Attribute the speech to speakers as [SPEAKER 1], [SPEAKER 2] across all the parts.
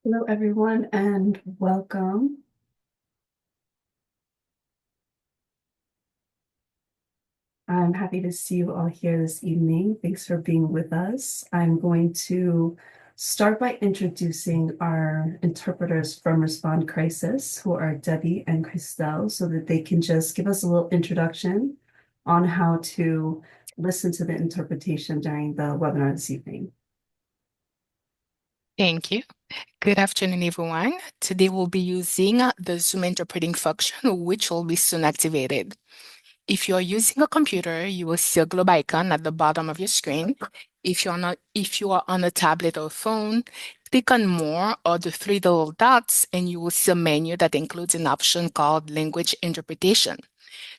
[SPEAKER 1] Hello, everyone, and welcome. I'm happy to see you all here this evening. Thanks for being with us. I'm going to start by introducing our interpreters from Respond Crisis, who are Debbie and Christelle, so that they can just give us a little introduction on how to listen to the interpretation during the webinar this evening.
[SPEAKER 2] Thank you. Good afternoon, everyone. Today we'll be using the Zoom interpreting function, which will be soon activated. If you're using a computer, you will see a globe icon at the bottom of your screen. If you are on a tablet or phone, click on More or the three little dots, and you will see a menu that includes an option called Language Interpretation.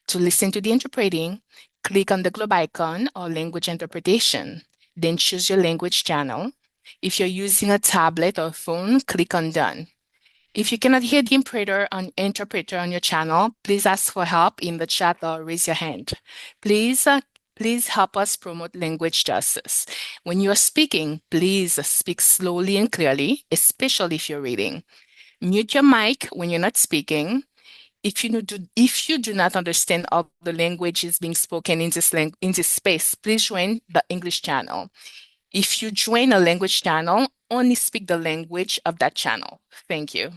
[SPEAKER 2] To listen to the interpreting, click on the globe icon or Language Interpretation. Then choose your language channel. If you're using a tablet or phone, click on Done. If you cannot hear the interpreter on your channel, please ask for help in the chat or raise your hand. Please help us promote language justice. When you are speaking, please speak slowly and clearly, especially if you're reading. Mute your mic when you're not speaking. If you do not understand all the languages being spoken in this space, please join the English channel. If you join a language channel, only speak the language of that channel. Thank you.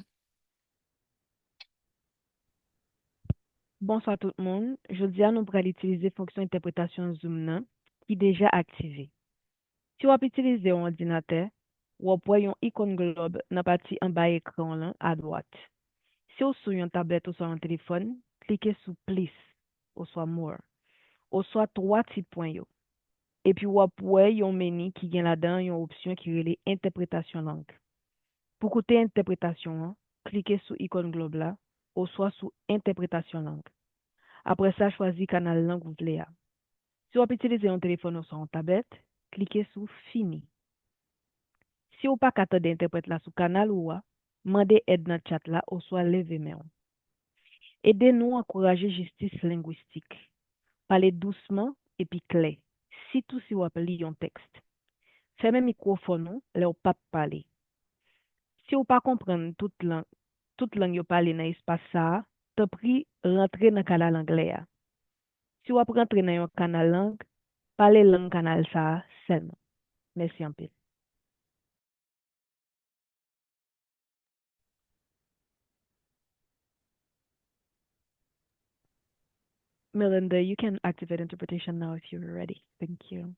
[SPEAKER 3] Bonsoir tout le monde. Jodi a nou pral itilize fonksyon interpretasyon Zoom nan ki deja aktive. Si wap itilize yon ordinateur, wap wè yon ikon globe nan pati an ba ekran lan a droite. Si ou sou yon tablet ou sou yon téléphone, klike sou Plus ou soit More ou soit 3 tit point yo. Et puis wap wè yon menu ki gen la dan yon opsyon ki rele interpretasyon lang. Pour koute interpretasyon an, klike sou ikon globe la ou soit sou interpretasyon lang. Après ça, choisis canal langue vous voulez. Si vous utilisez un téléphone ou sur une tablette, cliquez sur Fini. Si vous pas capable d'interpréter là sur canal ou demandez aide dans le chat là ou soit levez main. Aidez-nous à encourager justice linguistique. Parlez doucement et puis clair. Surtout si vous appelez un texte. Fermez le microphone là ou pas parler. Si vous pas comprendre toute langue vous parlez dans l'espace ça, t'en prie rentrer dans canal anglais. Si vous rentrer dans un canal langue, parlez langue canal ça seulement. Merci un peu. Melinda, you can activate interpretation now if you're ready. Thank you.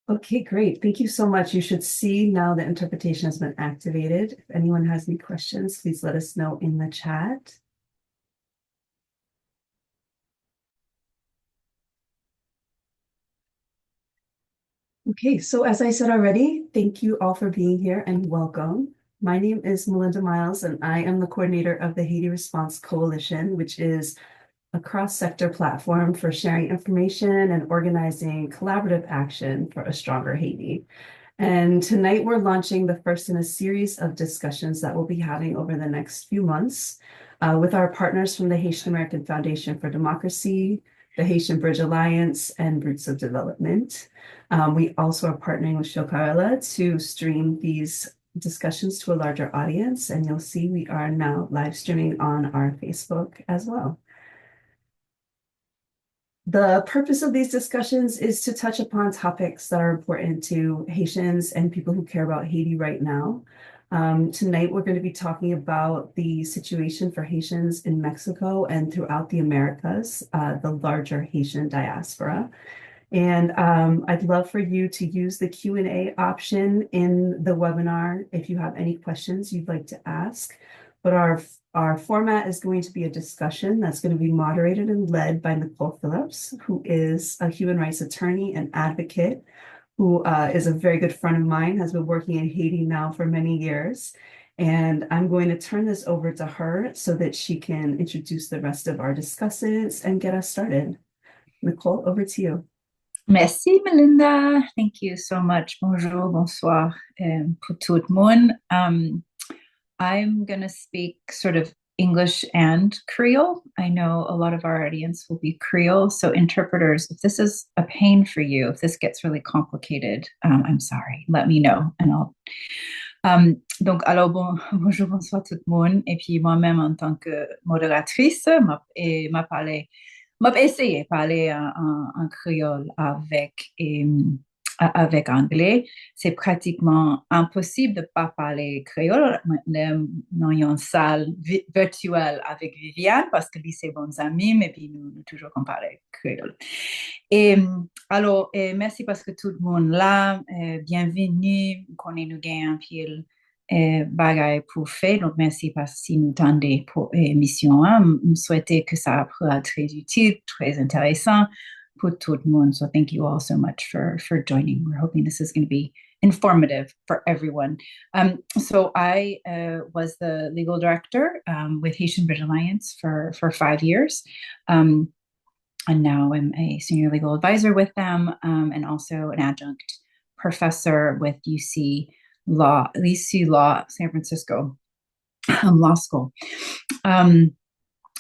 [SPEAKER 1] Okay, great. Thank you so much. You should see now the interpretation has been activated. If anyone has any questions, please let us know in the chat. Okay, so as I said already, thank you all for being here and welcome. My name is Melinda Miles, and I am the coordinator of the Haiti Response Coalition, which is a cross-sector platform for sharing information and organizing collaborative action for a stronger Haiti. And tonight we're launching the first in a series of discussions that we'll be having over the next few months with our partners from the Haitian American Foundation for Democracy, the Haitian Bridge Alliance, and Roots of Development. We also are partnering with Shokarela to stream these discussions to a larger audience, and you'll see we are now live streaming on our Facebook as well. The purpose of these discussions is to touch upon topics that are important to Haitians and people who care about Haiti right now. Tonight, we're going to be talking about the situation for Haitians in Mexico and throughout the Americas, the larger Haitian diaspora. And I'd love for you to use the Q&A option in the webinar if you have any questions you'd like to ask. But our format is going to be a discussion that's going to be moderated and led by Nicole Phillips, who is a human rights attorney and advocate, who is a very good friend of mine, has been working in Haiti now for many years. And I'm going to turn this over to her so that she can introduce the rest of our discussants and get us started. Nicole, over to you.
[SPEAKER 4] Merci, Melinda. Thank you so much. Bonjour, bonsoir, pour tout le monde. I'm going to speak sort of English and Creole. I know a lot of our audience will be Creole. So interpreters, if this is a pain for you, if this gets really complicated, I'm sorry, let me know and I'll. Donc, alors, bonjour, bonsoir tout le monde. Et puis, moi-même, en tant que modératrice, m'a essayé de parler en créole avec anglais. C'est pratiquement impossible de ne pas parler créole dans une salle virtuelle avec Viviane parce que lui, c'est bons amis, mais puis nous toujours qu'on parle créole. Et alors, merci parce que tout le monde là, bienvenue, qu'on nous gagne un pile bagaille pour faire. Donc, merci parce que si nous tendez pour émission 1, je souhaitais que ça soit très utile, très intéressant pour tout le monde. So thank you all so much for joining. We're hoping this is going to be informative for everyone. So I was the legal director with Haitian Bridge Alliance for 5 years. And now I'm a senior legal advisor with them and also an adjunct professor with UC Law, San Francisco Law School.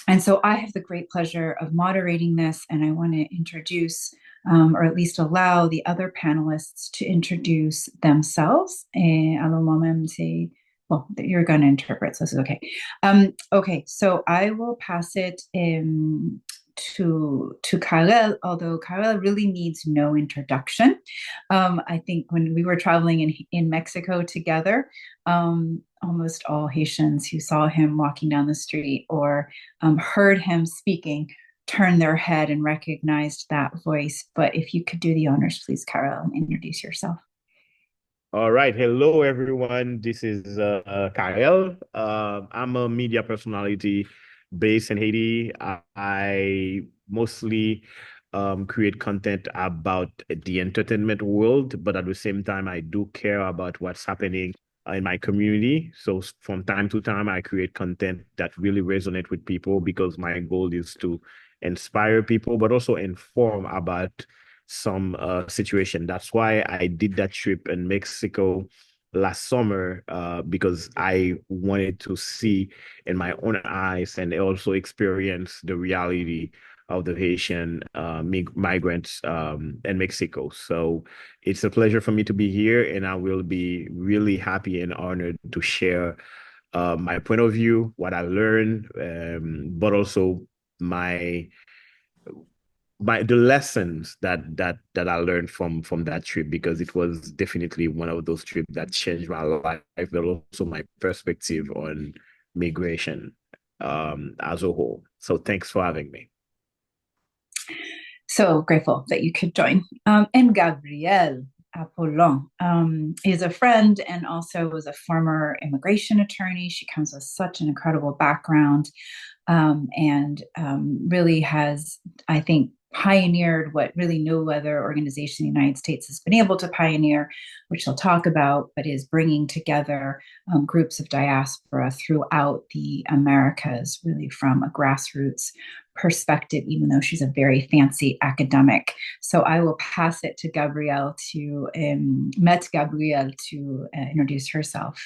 [SPEAKER 4] And so I have the great pleasure of moderating this, and I want to introduce, or at least allow the other panelists to introduce themselves. Alors moi-même, well, you're going to interpret, so this is okay. Okay, so I will pass it to Karel, although Karel really needs no introduction. I think when we were traveling in Mexico together, almost all Haitians who saw him walking down the street or heard him speaking turned their head and recognized that voice. But if you could do the honors, please, Karel, and introduce yourself.
[SPEAKER 5] All right. Hello, everyone. This is Karel. I'm a media personality based in Haiti. I mostly create content about the entertainment world, but at the same time, I do care about what's happening in my community. So from time to time, I create content that really resonate with people because my goal is to inspire people, but also inform about some situation. That's why I did that trip in Mexico last summer because I wanted to see in my own eyes and also experience the reality of the Haitian migrants in Mexico. So it's a pleasure for me to be here, and I will be really happy and honored to share my point of view, what I learned, but also the lessons that I learned from that trip, because it was definitely one of those trips that changed my life, but also my perspective on migration as a whole. So thanks for having me.
[SPEAKER 4] So grateful that you could join. And Gabriel Apollon is a friend and also was a former immigration attorney. She comes with such an incredible background and really has, I think, pioneered what really no other organization in the United States has been able to pioneer, which she'll talk about, but is bringing together groups of diaspora throughout the Americas, really from a grassroots perspective, even though she's a very fancy academic. So I will pass it to Gabrielle to introduce herself.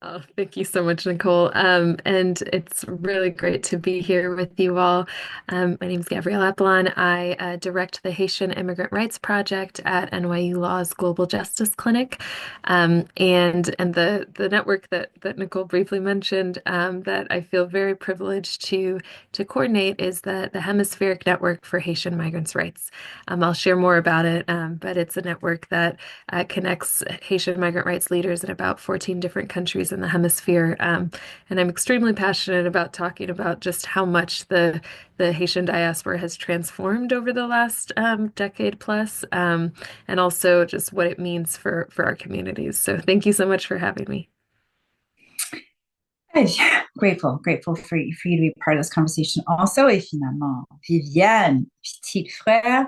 [SPEAKER 6] Oh, thank you so much, Nicole. And it's really great to be here with you all. My name is Gabrielle Apollon. I direct the Haitian Immigrant Rights Project at NYU Law's Global Justice Clinic. And the network that Nicole briefly mentioned that I feel very privileged to coordinate is the Hemispheric Network for Haitian Migrants' Rights. I'll share more about it, but it's a network that connects Haitian migrant rights leaders in about 14 different countries in the hemisphere. And I'm extremely passionate about talking about just how much the Haitian diaspora has transformed over the last decade plus, and also just what it means for our communities. So thank you so much for having me.
[SPEAKER 4] Grateful for you to be part of this conversation also. Et finalement, Viviane, petite frère,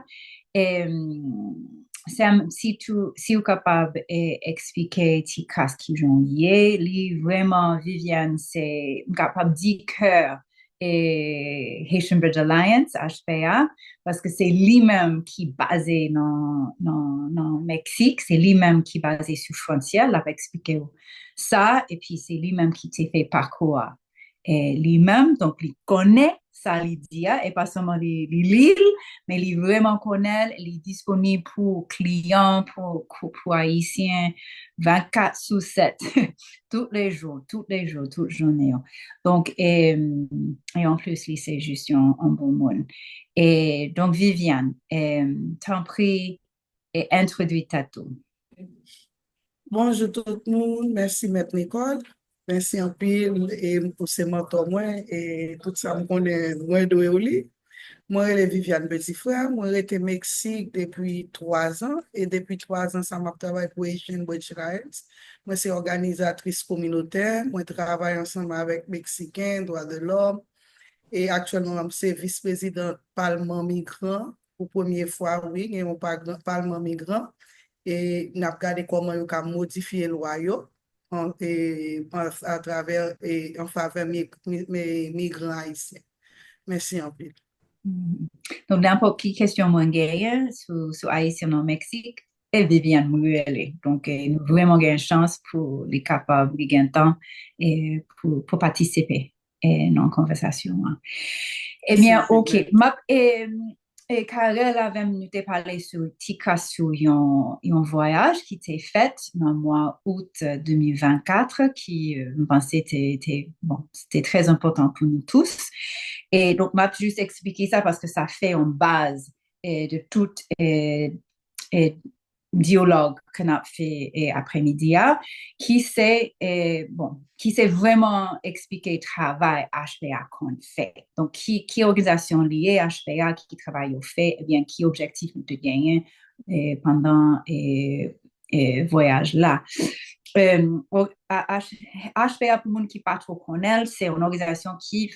[SPEAKER 4] Sam, si tu es capable d'expliquer qu'est-ce qu'ils ont lié, vraiment, Viviane, c'est capable de dire que Haitian Bridge Alliance, HBA, parce que c'est lui-même qui est basé dans Mexique, c'est lui-même qui est basé sur frontière, il a expliqué ça, et puis c'est lui-même qui t'a fait parcours lui-même, donc il connaît ça, l'idea, et pas seulement l'île, mais il vraiment connaît, il est disponible pour clients, pour Haïtiens, 24/7, tous les jours, toute journée. Donc, et en plus, c'est juste un bon monde. Et donc, Viviane, t'en prie, et introduis-toi tout.
[SPEAKER 7] Bonjour tout le monde, merci Maître Nicole, merci en pile et pour ces mentors moi et tout ça me connaît moi de Oli. Moi, je suis Viviane Petit Frère, moi, j'étais au Mexique depuis 3 ans et depuis 3 ans, ça m'a travaillé pour Asian Bridge Alliance. Moi, c'est organisatrice communautaire, moi, je travaille ensemble avec Mexicains, droits de l'homme et actuellement, je suis vice-présidente Parlement migrant. Pour la première fois, oui, il y a un Parlement migrant. Et nous avons regardé comment on a modifié le loi à travers et en faveur des migrants haïtiens. Merci en plus.
[SPEAKER 4] Donc, n'importe qui question moins gagne sur Haïtien au Mexique, et Viviane Mouruelle. Donc, nous vraiment une chance pour les capables, les gain temps et pour participer dans la conversation. Eh bien, OK. Et Karel avait parlé sur Tika sur un voyage qui était fait dans le mois août 2024, qui, je pensais, c'était très important pour nous tous. Et donc, je vais juste expliquer ça parce que ça fait une base de tout dialogue qu'on a fait après-midi, qui s'est vraiment expliqué le travail HPA qu'on fait. Donc, qui organisation liée à HPA qui travaille au fait, eh bien, qui objectif nous de gagner pendant le voyage là. HPA, pour monde qui pas trop connaît, c'est une organisation qui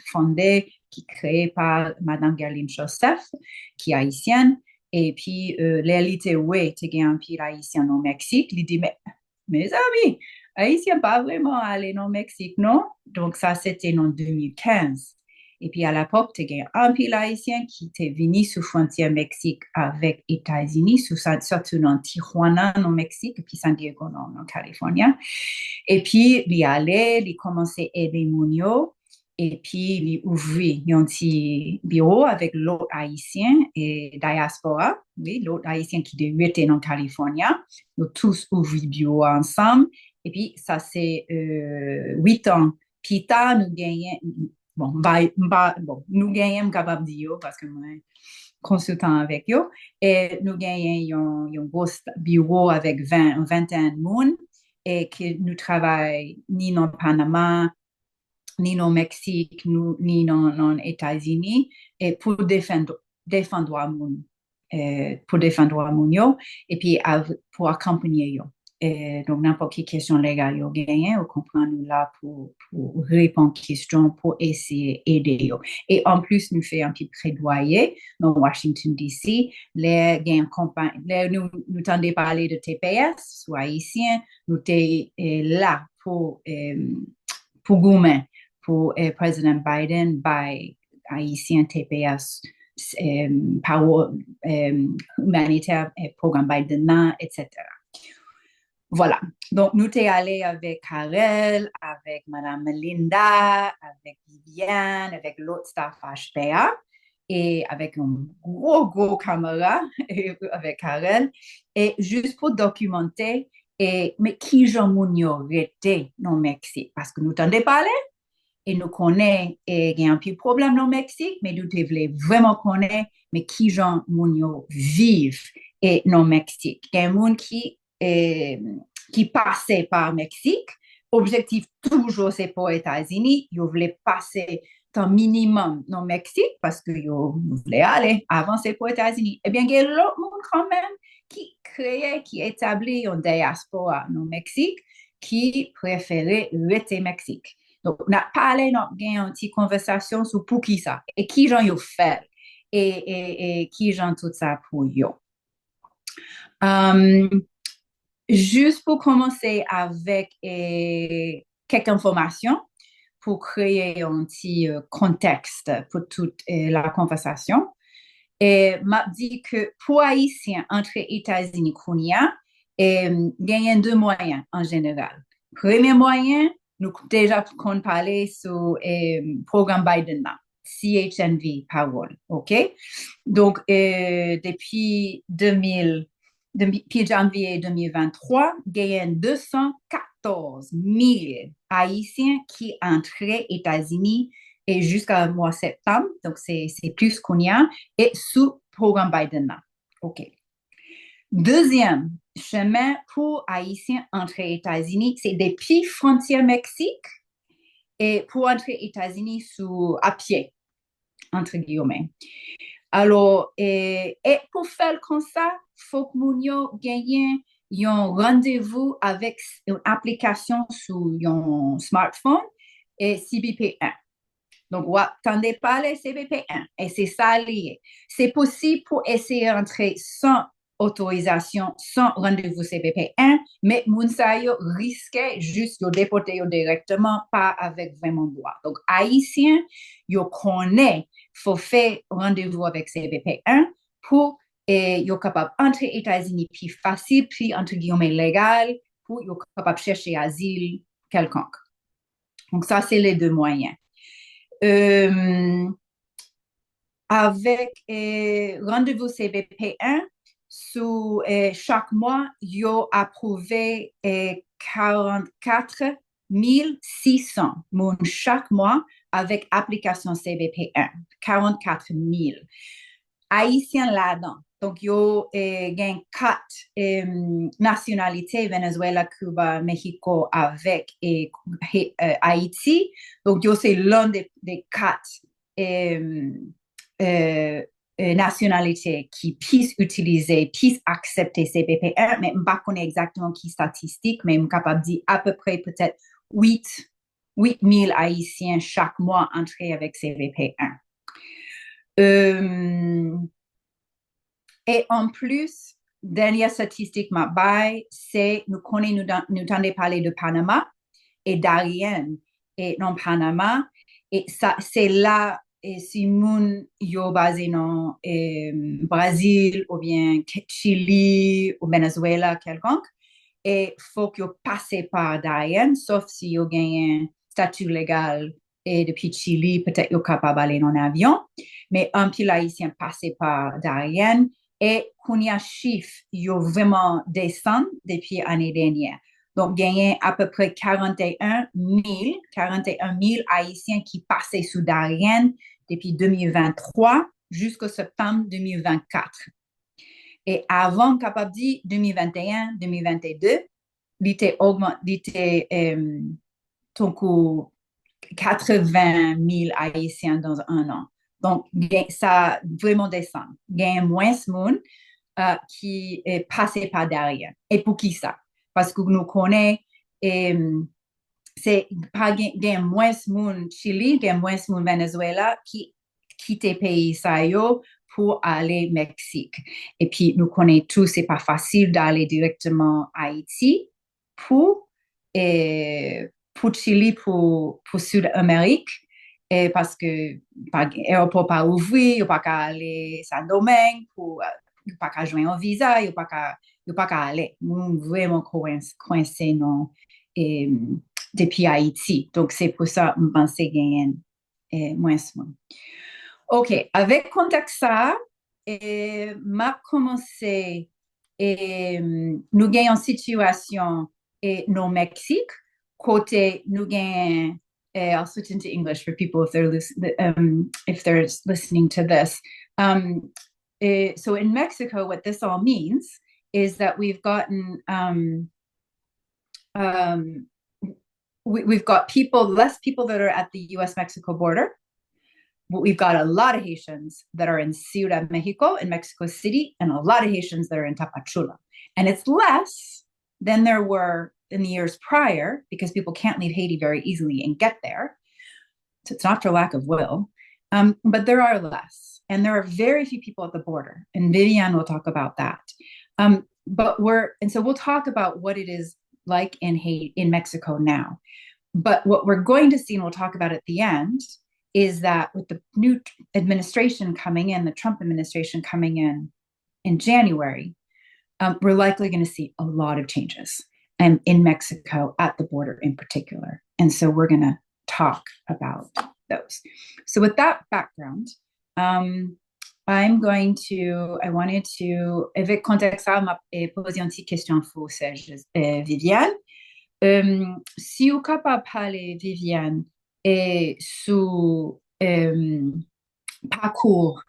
[SPEAKER 4] créée par Madame Gerline Joseph, qui est haïtienne. Et puis, l'élite, oui, tu as un pays haïtien au Mexique. Il dit, mais mes amis, haïtien pas vraiment aller au Mexique, non? Donc, ça, c'était en 2015. Et puis, à l'époque, tu as un pays haïtien qui était venu sur frontière Mexique avec États-Unis, surtout dans Tijuana, au Mexique, et puis San Diego, en Californie. Et puis, il allait, il commençait à aider Mounio. Et puis, il ouvrit un petit bureau avec l'autre haïtien et diaspora, oui, l'autre haïtien qui était en Californie. Nous tous ouvrit bureau ensemble. Et puis, ça, c'est 8 ans. Puis, nous gagnons, nous gagnons capable de dire parce que moi, consultant avec eux. Et nous gagnons un gros bureau avec 21 personnes et que nous travaillons ni dans le Panama, ni au Mexique, ni dans les États-Unis, et pour défendre moun, et puis pour accompagner yo. Donc, n'importe quelle question légale yo gagne, on comprend nous là pour répondre aux questions, pour essayer d'aider yo. Et en plus, nous faisons un petit plaidoyer dans Washington, D.C. Nous tendons parler de TPS, soit haïtien, nous sommes là pour gouvernement. Pour Président Biden, by haïtien TPS, power humanitaire, programme Biden, etc. Voilà. Donc, nous sommes allés avec Karel, avec Madame Melinda, avec Viviane, avec l'autre staff HPA, et avec un gros caméra avec Karel, et juste pour documenter, mais qui Jean Mounio était dans le Mexique, parce que nous t'en parlé. Et nous connaissons, il y a un petit problème au Mexique, mais nous devons vraiment connaître, mais qui gens mounio vivent dans le Mexique. Il y a un qui passait par le Mexique. Objectif toujours, c'est pour les États-Unis. Ils voulaient passer un minimum dans le Mexique parce qu'ils voulaient aller avancer pour les États-Unis. Eh bien, il y a l'autre monde quand même qui établit une diaspora dans le Mexique qui préférait rester au Mexique. Donc, on a parlé, on a eu une petite conversation sur pour qui ça, et qui j'en ai fait, et qui j'en tout ça pour eux. Juste pour commencer avec quelques informations, pour créer un petit contexte pour toute la conversation. Et m'a dit que pour Haïtiens entre États-Unis et Kenya, il y a 2 moyens en général. Premier moyen, nous déjà qu'on parlait sur programme Biden là, CHNV Parole, OK? Donc, depuis janvier 2023, il y a 214 000 Haïtiens qui entraient aux États-Unis et jusqu'au mois de septembre, donc c'est plus qu'on y a, et sous programme Biden là, OK? Deuxième chemin pour Haïtiens entrer aux États-Unis, c'est depuis frontière Mexique et pour entrer aux États-Unis à pied, entre guillemets. Alors, et pour faire comme ça, il faut que nous gagne un rendez-vous avec une application sur un smartphone et CBP1. Donc, vous n'attendez pas les CBP1 et c'est ça lié. C'est possible pour essayer d'entrer sans autorisation, sans rendez-vous CBP1, mais Mounsayo risquait juste de déporter directement, pas avec vraiment droit. Donc, Haïtien, yo connaît, faut faire rendez-vous avec CBP1 pour yo capable d'entrer aux États-Unis plus facile, plus entre guillemets légal, pour yo capable de chercher asile quelconque. Donc, ça, c'est les deux moyens. Avec rendez-vous CBP1, sous chaque mois, ils ont approuvé 44 600 chaque mois avec application CBP1. 44 000. Haïtiens là-dedans. Donc, ils ont gagné 4 nationalités, Venezuela, Cuba, Mexico avec Haïti. Donc, c'est l'un des 4 nationalités qui puissent utiliser, puissent accepter CBP1, mais je ne connais pas exactement qui statistique, mais je suis capable de dire à peu près peut-être 8 000 Haïtiens chaque mois entrés avec CBP1. Et en plus, dernière statistique, c'est nous entendons parler de Panama et Darien et non Panama. Et ça, c'est là, et si moun yo basé dans Brésil ou bien Chili ou Venezuela quelconque, et faut que yo passe par Darien, sauf si yo gagne un statut légal et depuis Chili, peut-être yo capable d'aller en avion. Mais un pile haïtien passé par Darien et qu'on y a chiffre, yo vraiment descend depuis l'année dernière. Donc, gagné à peu près 41 000 Haïtiens qui passaient sous Darien depuis 2023 jusqu'au septembre 2024. Et avant, capable de dire 2021, 2022, il était augmenté, donc 80 000 Haïtiens dans un an. Donc, ça vraiment descend. Il y a moins de monde qui est passé par derrière. Et pour qui ça? Parce que nous connaissons, c'est pas gain moins de monde Chili, gain moins de monde Venezuela qui quittent les pays ça pour aller au Mexique. Et puis nous connaissons tous, c'est pas facile d'aller directement à Haïti pour Chili, pour Sud-Amérique. Et parce que l'aéroport pas ouvert, il n'y a pas qu'à aller à Saint-Domingue, il n'y a pas qu'à joindre un visa, il n'y a pas qu'à aller. Nous vraiment coincés depuis Haïti. Donc, c'est pour ça que je pense que gagner moins de monde. OK, avec contexte ça, m'a commencé nous gagnons une situation au Mexique, côté nous gagnons. I'll switch into English for people if they're listening to this. So in Mexico, what this all means is that we've gotten we've got less people that are at the U.S.-Mexico border, but we've got a lot of Haitians that are in Ciudad Mexico, in Mexico City, and a lot of Haitians that are in Tapachula. And it's less than there were in the years prior, because people can't leave Haiti very easily and get there. So it's not for lack of will, but there are less. And there are very few people at the border. And Vivian will talk about that. So we'll talk about what it is like in Mexico now. But what we're going to see, and we'll talk about at the end, is that with the new administration coming in, the Trump administration coming in January, we're likely going to see a lot of changes. in Mexico at the border in particular. And so we're going to talk about those. So with that background, I wanted to, avec contexte ça, m'a posé une petite question pour Viviane. Si vous capable de parler, Viviane, sous parcours,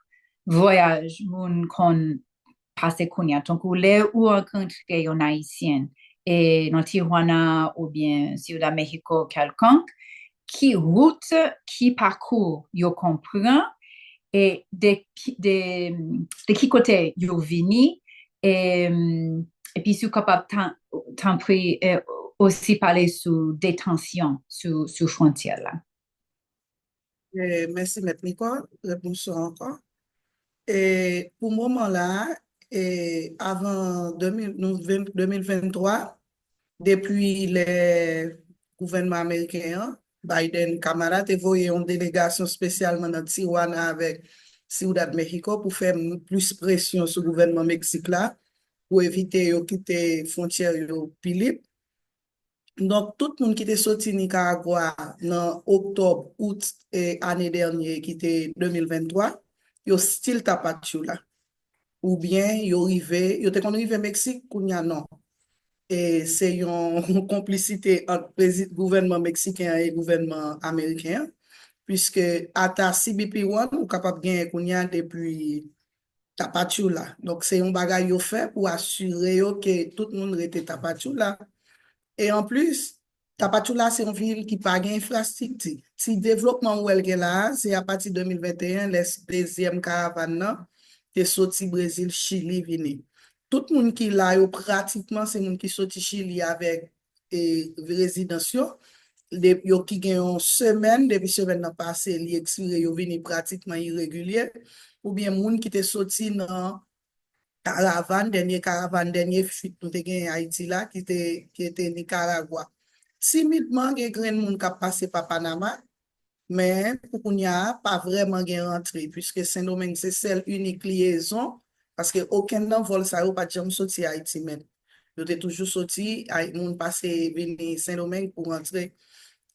[SPEAKER 4] voyage, moun qu'on passe kounya, donc ou les ou rencontrer un haïtien et dans Tijuana ou bien Ciudad Mexico quelconque, qui route, qui parcours, yo comprend et de qui côté yo vini et puis si capable t'en prie aussi parler sous détention sous frontière là.
[SPEAKER 7] Merci, Maître Nicole. Bonsoir encore. Et pour le moment là, et avant 2023, depuis le gouvernement américain, Biden, camarade, envoyé une délégation spécialement dans Tijuana avec Ciudad Mexico pour faire plus pression sur le gouvernement mexicain là, pour éviter de quitter les frontières Philippe. Donc, tout le monde qui était sorti Nicaragua en octobre, août et année dernière, qui était 2023, ils ont style tapachou là. Ou bien, ils ont arrivé au Mexique, non. Et c'est une complicité entre le gouvernement mexicain et le gouvernement américain, puisque à ta CBP-1, on est capable de gagner depuis tapachou là. Donc, c'est un bagage qu'ils fait pour assurer que tout le monde était tapachou là. Et en plus, Tapachula, c'est une ville qui n'a pas d'infrastructure. Si le développement où elle est là, c'est à partir de 2021, les deuxième caravane qui est sorti Brésil, Chili, vini. Tout le monde qui est là, pratiquement, c'est le monde qui est sorti Chili avec résidence. Yo qui gagne une semaine, depuis semaine passée, ils expiré, ils vini pratiquement irrégulier. Ou bien, monde qui est sorti dans dernier fuite nous te gen Haïti là qui était Nicaragua. Timidement gen grand monde qui passé par Panama, mais pour qu'on y a pas vraiment gen rentré puisque Saint-Domingue c'est celle unique liaison parce que aucun d'un vol ça ou pas jamais sorti Haïti même. Yo te toujours sorti monde passé venir Saint-Domingue pour rentrer.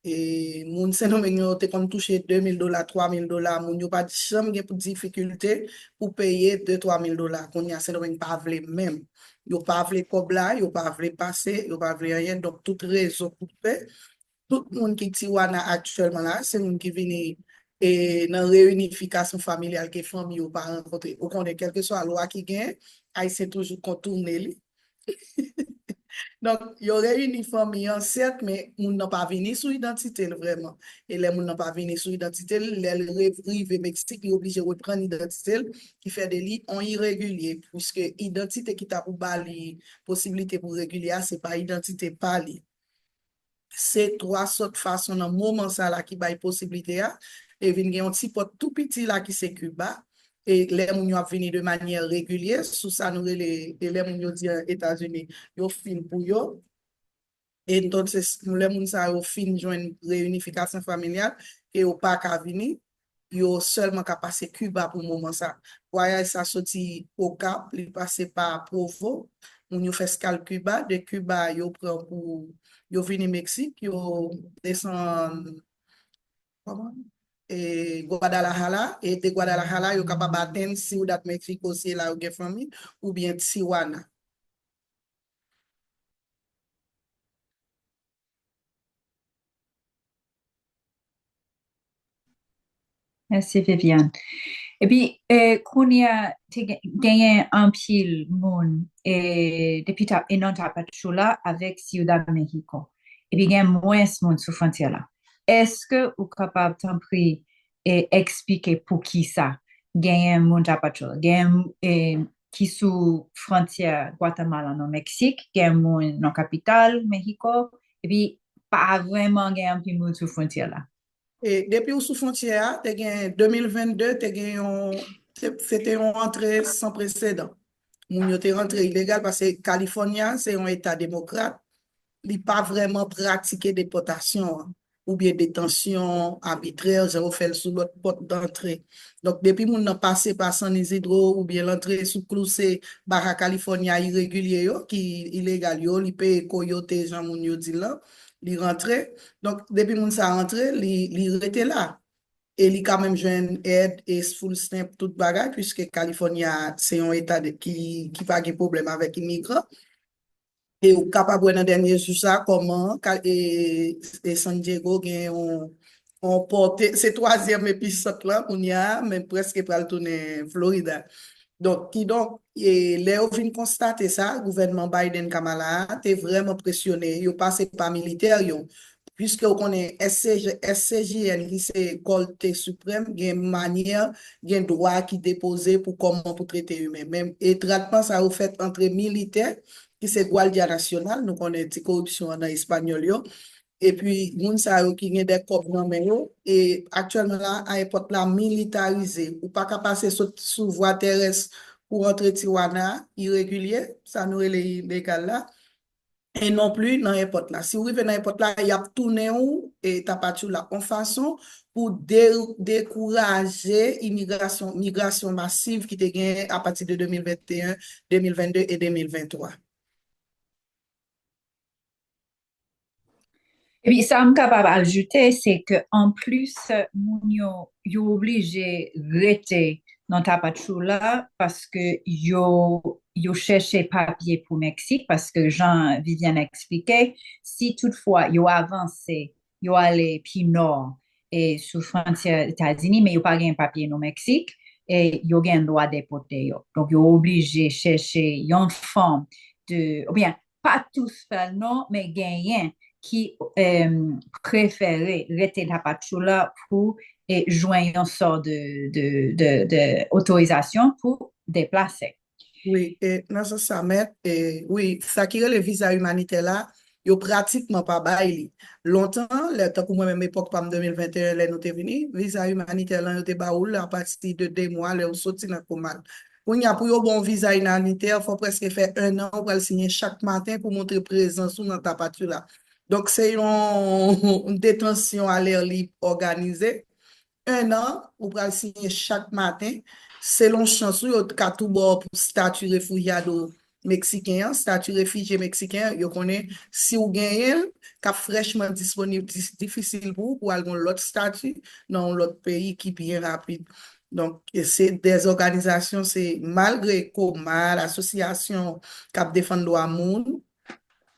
[SPEAKER 7] Et moun Saint-Domingue yo te kon touché $2,000, $3,000, moun yo pas jamais pour difficulté pour payer $2-3,000. Kon y a Saint-Domingue pas vle même. Yo pas vle kobla, yo pas vle passer, yo pas vle rien. Donc, toute raison pour payer. Tout le monde qui Tijuana actuellement là, c'est moun qui vini et dans réunification familiale que famille ou pas rencontrer. Ou qu'on est quel que soit la loi qui gagne, c'est toujours contourner li. Donc, il y aurait une famille, certes, mais on n'a pas venu sous identité, vraiment. Et les gens n'ont pas venu sous identité, les rives Mexique, ils sont obligés de reprendre l'identité qui fait des lits en irrégulier, puisque identité qui t'a pour bali, possibilité pour régulier, c'est pas identité pali. C'est trois sortes de façons dans le moment ça là qui bail possibilité à et vinn gen un petit pot tout petit là qui c'est Cuba et les moun yo venir de manière régulière sous ça nous les moun yo dit États-Unis yo fin pour yo et entonces les moun ça yo fin joindre réunification familiale et au pas qu'à venir yo seulement qu'à passer Cuba pour le moment ça voyage ça sorti au Cap il passer par Provo moun yo fait escale Cuba de Cuba yo prend pour yo vini Mexique, yo descend et Guadalajara, et de Guadalajara, yo capable d'atteindre Ciudad Mexico, c'est là où il y a famille, ou bien Tijuana.
[SPEAKER 4] Merci Viviane. Et puis, qu'on y a gagné un pile monde et depuis et non tapachula avec Ciudad Mexico. Et puis, il y a moins de monde sur frontière là. Est-ce que vous êtes capable de prix et expliquer pour qui ça gagne monde tapachula, gagne qui sous frontière Guatemala non Mexique, gagne monde non capitale Mexico, et puis pas vraiment gagne un petit monde sur frontière là.
[SPEAKER 7] Et depuis ou sous frontière, te gen 2022, c'était une entrée sans précédent. Moun yo te rentré illégal parce que Californie, c'est un État démocrate. Il pas vraiment pratiqué déportation. ou bien détention arbitraire, zéro fait sous l'autre porte d'entrée. Donc, depuis moun nan passe par San Isidro ou bien l'entrée sous Clousé, Baja California irrégulier yo, qui illégal yo, li paye coyote, Jean moun yo dit là, li rentre. Donc, depuis moun sa rentre, li rete là. Et li quand même joine aide et full stamp tout bagay, puisque California, c'est un état qui pas de problème avec immigrants. Et ou capable dans dernier sur ça comment et San Diego gagne on porté c'est troisième épisode là on y a même presque pour le tourner Florida. Donc et les vinn constater ça gouvernement Biden Kamala t'es vraiment pressionné yo passé par militaire yo puisque on connaît SCJN qui c'est Colte suprême gain manière gain droit qui déposé pour comment pour traiter humain même et traitement ça au fait entre militaires qui c'est Guardia National, nous connaissons la corruption en espagnol, yo. Et puis, moun sa yo qui gen des cop nan men yo, et actuellement là, à l'époque là, militarisé, ou pas qu'à passer sous voie terrestre pour entrer Tijuana, irrégulier, ça nous est légal là, et non plus dans l'époque là. Si vous arrivez dans l'époque là, il y a tourné ou, et tapachou là, en façon pour décourager migration massive qui te gagne à partir de 2021, 2022 et 2023.
[SPEAKER 4] Et puis, ça me capable d'ajouter, c'est que en plus, moun yo obligé rester dans Tapachula parce que yo cherché papier pour Mexique parce que Jean-Viviane expliquait, si toutefois yo avancé, yo allé puis nord et sous frontière États-Unis, mais yo pas gain papier au Mexique et yo gain droit déporter yo. Donc yo obligé chercher une forme ou bien pas tous faire non, mais gagner qui préférait rester Tapachula pour joindre une sorte de autorisation pour déplacer.
[SPEAKER 7] Oui, et dans ce summit, oui, ça qui est le visa humanitaire là, yo pratiquement pas bail. Longtemps, le temps pour moi-même époque par 2021, là nous t'es venu, visa humanitaire là, nous t'es baoul à partir de 2 mois, là on sorti dans commande. Pour y a pour yo bon visa humanitaire, faut presque faire 1 an pour le signer chaque matin pour montrer présence ou dans ta partie là. Donc c'est une détention à l'air libre organisée. 1 an, ou pral signer chaque matin, selon chance ou ka tout bon pour statut réfugiado mexicain, statut réfugié mexicain, yo connaît si ou gagne ka fraîchement disponible difficile pour aller dans l'autre statut dans l'autre pays qui bien rapide. Donc c'est des organisations c'est malgré Coma, l'association qui défend droit moun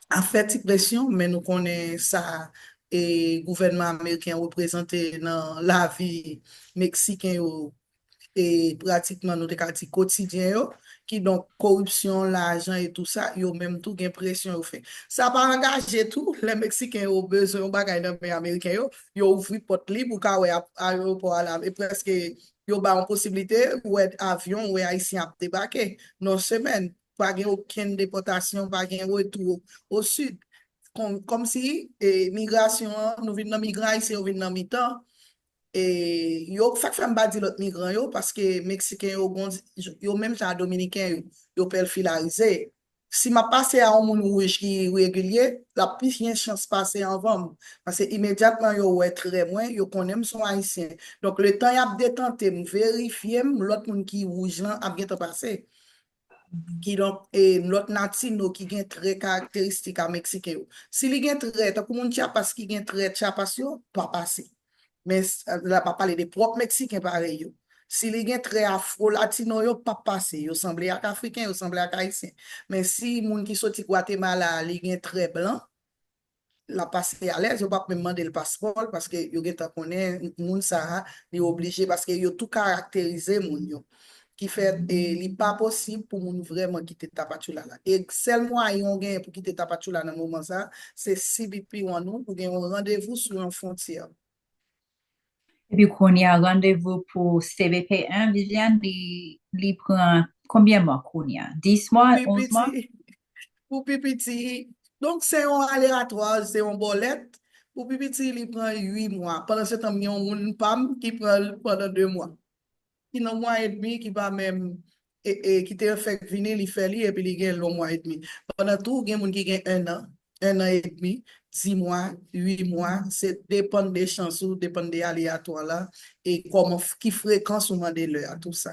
[SPEAKER 7] a fait pression mais nous connaissons ça et gouvernement américain représenté dans la vie mexicaine et pratiquement nous dit quotidien yo, qui donc corruption l'argent et tout ça yo même tout gain pression au fait ça pas engagé tout les mexicains ont besoin bagay dans pays américain yo ouvri porte libre pour ka aéroport là et presque yo ba une possibilité ou avion ou haïtien a débarquer non semaine pas aucune déportation pas gain retour au sud comme si migration nous venons dans migrants ici nous venons dans mi-temps et yo fait femme pas dire l'autre migrant yo parce que mexicain yo même ça dominicain yo peut filariser si m'a passé à un monde rouge qui régulier la plus rien chance passer en vente parce que immédiatement yo ouais très moins yo connaît son haïtien donc le temps y a détenter vérifier l'autre monde qui rouge là a bien passé qui donc et l'autre latino qui gagne très caractéristique à mexicain si li gagne très tant monde chiapas qui gagne très chiapas yo pas passer mais là pas parler des propres mexicains pareil yo si li gagne très afro latino yo pas passer yo semblé à africain yo semblé à haïtien mais si moun qui sorti Guatemala li gagne très blanc la passer à l'aise yo pas même demander le passeport parce que yo gagne connaît moun ça li obligé parce que yo tout caractérisé moun yo qui fait li pas possible pour moun vraiment quitter Tapachula là et seul moyen on gagne pour quitter Tapachula dans moment ça c'est CBP ou nous pour gagner un rendez-vous sur une frontière.
[SPEAKER 4] Et puis qu'on y a rendez-vous pour CBP1, Viviane, il prend combien de mois qu'on y a? 10 mois, 11 mois?
[SPEAKER 7] Pour PPT, donc c'est un aléatoire, c'est un bolette. Pour PPT, il prend 8 mois. Pendant ce temps, il y a un PAM qui prend pendant 2 mois. Qui n'a mois et demi, qui va même, qui te fait venir, il fait lui, et puis il gagne le mois et demi. Pendant tout, il y a des gens qui gagnent 1 an et demi, 10 mois, 8 mois, c'est dépend des chansons, dépend des aléatoires là, et comment, qui fréquence on demande le à tout ça.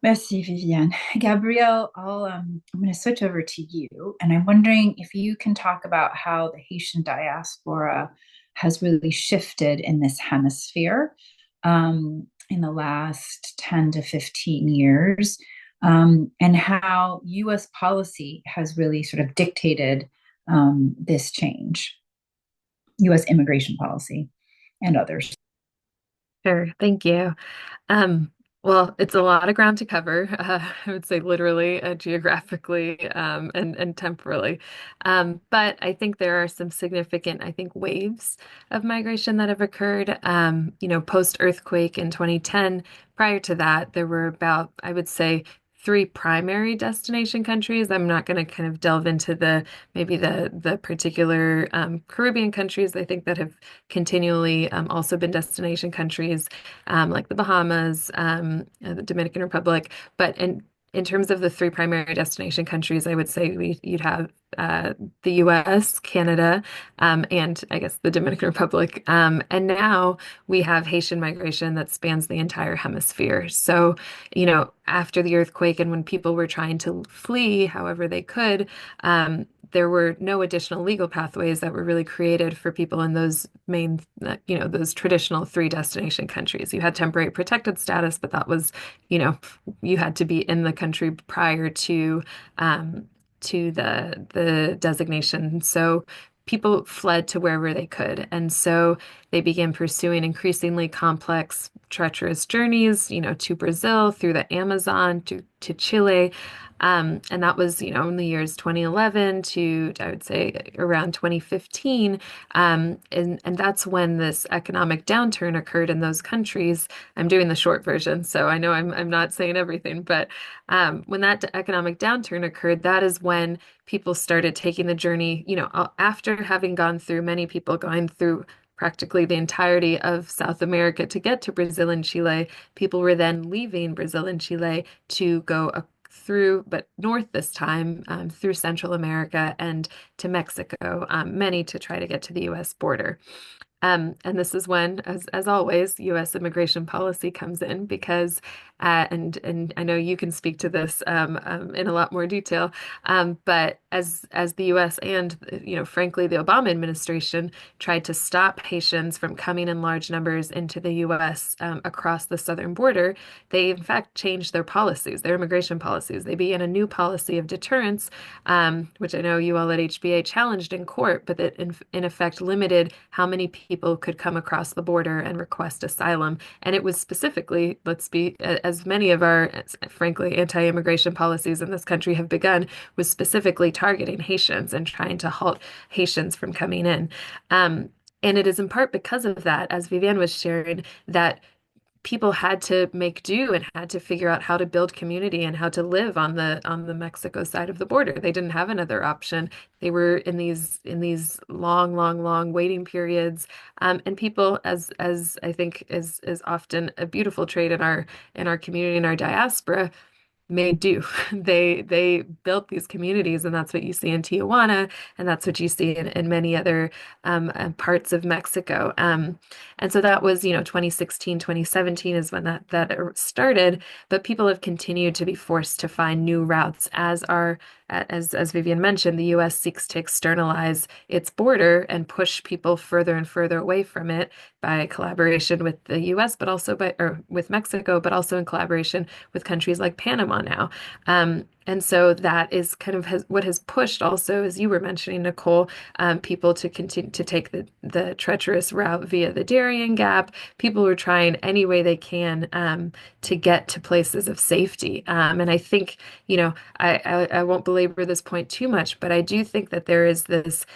[SPEAKER 4] Merci, Viviane. Gabrielle, I'm going to switch over to you. And I'm wondering if you can talk about how the Haitian diaspora has really shifted in this hemisphere in the last 10 to 15 years, and how US policy has really sort of dictated this change, US immigration policy and others.
[SPEAKER 6] Sure, thank you. Well, it's a lot of ground to cover. I would say literally, geographically, and temporally. But I think there are some significant, I think, waves of migration that have occurred. Post-earthquake in 2010. Prior to that, there were about, I would say, three primary destination countries. I'm not going to kind of delve into the particular Caribbean countries. I think that have continually also been destination countries, like the Bahamas, the Dominican Republic. But in terms of the three primary destination countries, I would say you'd have the US, Canada, and I guess the Dominican Republic. And now we have Haitian migration that spans the entire hemisphere. So, after the earthquake and when people were trying to flee however they could, there were no additional legal pathways that were really created for people in those main, those traditional three destination countries. You had temporary protected status, but that was, you had to be in the country prior to the designation. So people fled to wherever they could. And so they began pursuing increasingly complex, treacherous journeys, to Brazil, through the Amazon, to Chile. And that was, in the years 2011 to, I would say, around 2015. And that's when this economic downturn occurred in those countries. I'm doing the short version, so I know I'm not saying everything, but when that economic downturn occurred, that is when people started taking the journey, after having gone through, many people going through practically the entirety of South America to get to Brazil and Chile. People were then leaving Brazil and Chile to go through, but north this time, through Central America and to Mexico, many to try to get to the US border. And this is when, as always, U.S. immigration policy comes in because, and I know you can speak to this in a lot more detail, but as the U.S. and, frankly, the Obama administration tried to stop Haitians from coming in large numbers into the U.S. Across the southern border, they in fact changed their policies, their immigration policies. They began a new policy of deterrence, which I know you all at HBA challenged in court, but that in effect limited how many people could come across the border and request asylum. And it was specifically, as many of our, frankly, anti-immigration policies in this country have begun, was specifically targeting Haitians and trying to halt Haitians from coming in. And it is in part because of that, as Viviane was sharing, that people had to make do and had to figure out how to build community and how to live on the Mexico side of the border. They didn't have another option. They were in these long waiting periods. And people, as I think is often a beautiful trait in our community, in our diaspora, made do. They built these communities, and that's what you see in Tijuana, and that's what you see in many other parts of Mexico. And so that was, 2016, 2017 is when that started. But people have continued to be forced to find new routes as Viviane mentioned, the U.S. seeks to externalize its border and push people further and further away from it by collaboration with the U.S., but also with Mexico, but also in collaboration with countries like Panama now. And so that is kind of what has pushed also, as you were mentioning, Nicole, people to continue to take the treacherous route via the Darien Gap. People are trying any way they can to get to places of safety. And I think, I won't belabor this point too much, but I do think that there is this,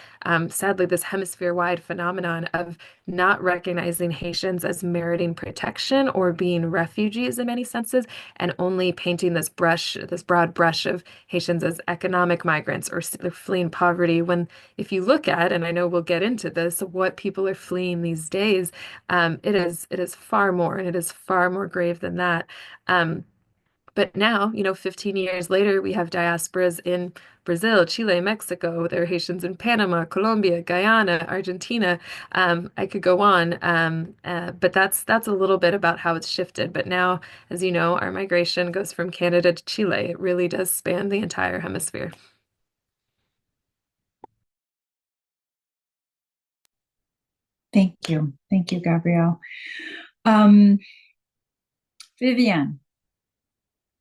[SPEAKER 6] sadly, this hemisphere-wide phenomenon of not recognizing Haitians as meriting protection or being refugees in many senses, and only painting this broad brush of Haitians as economic migrants or fleeing poverty, when if you look at, and I know we'll get into this, what people are fleeing these days, it is far more, and it is far more grave than that. But now, 15 years later, we have diasporas in Brazil, Chile, Mexico. There are Haitians in Panama, Colombia, Guyana, Argentina. I could go on, but that's a little bit about how it's shifted. But now, as you know, our migration goes from Canada to Chile. It really does span the entire hemisphere.
[SPEAKER 4] Thank you, Gabrielle. Viviane,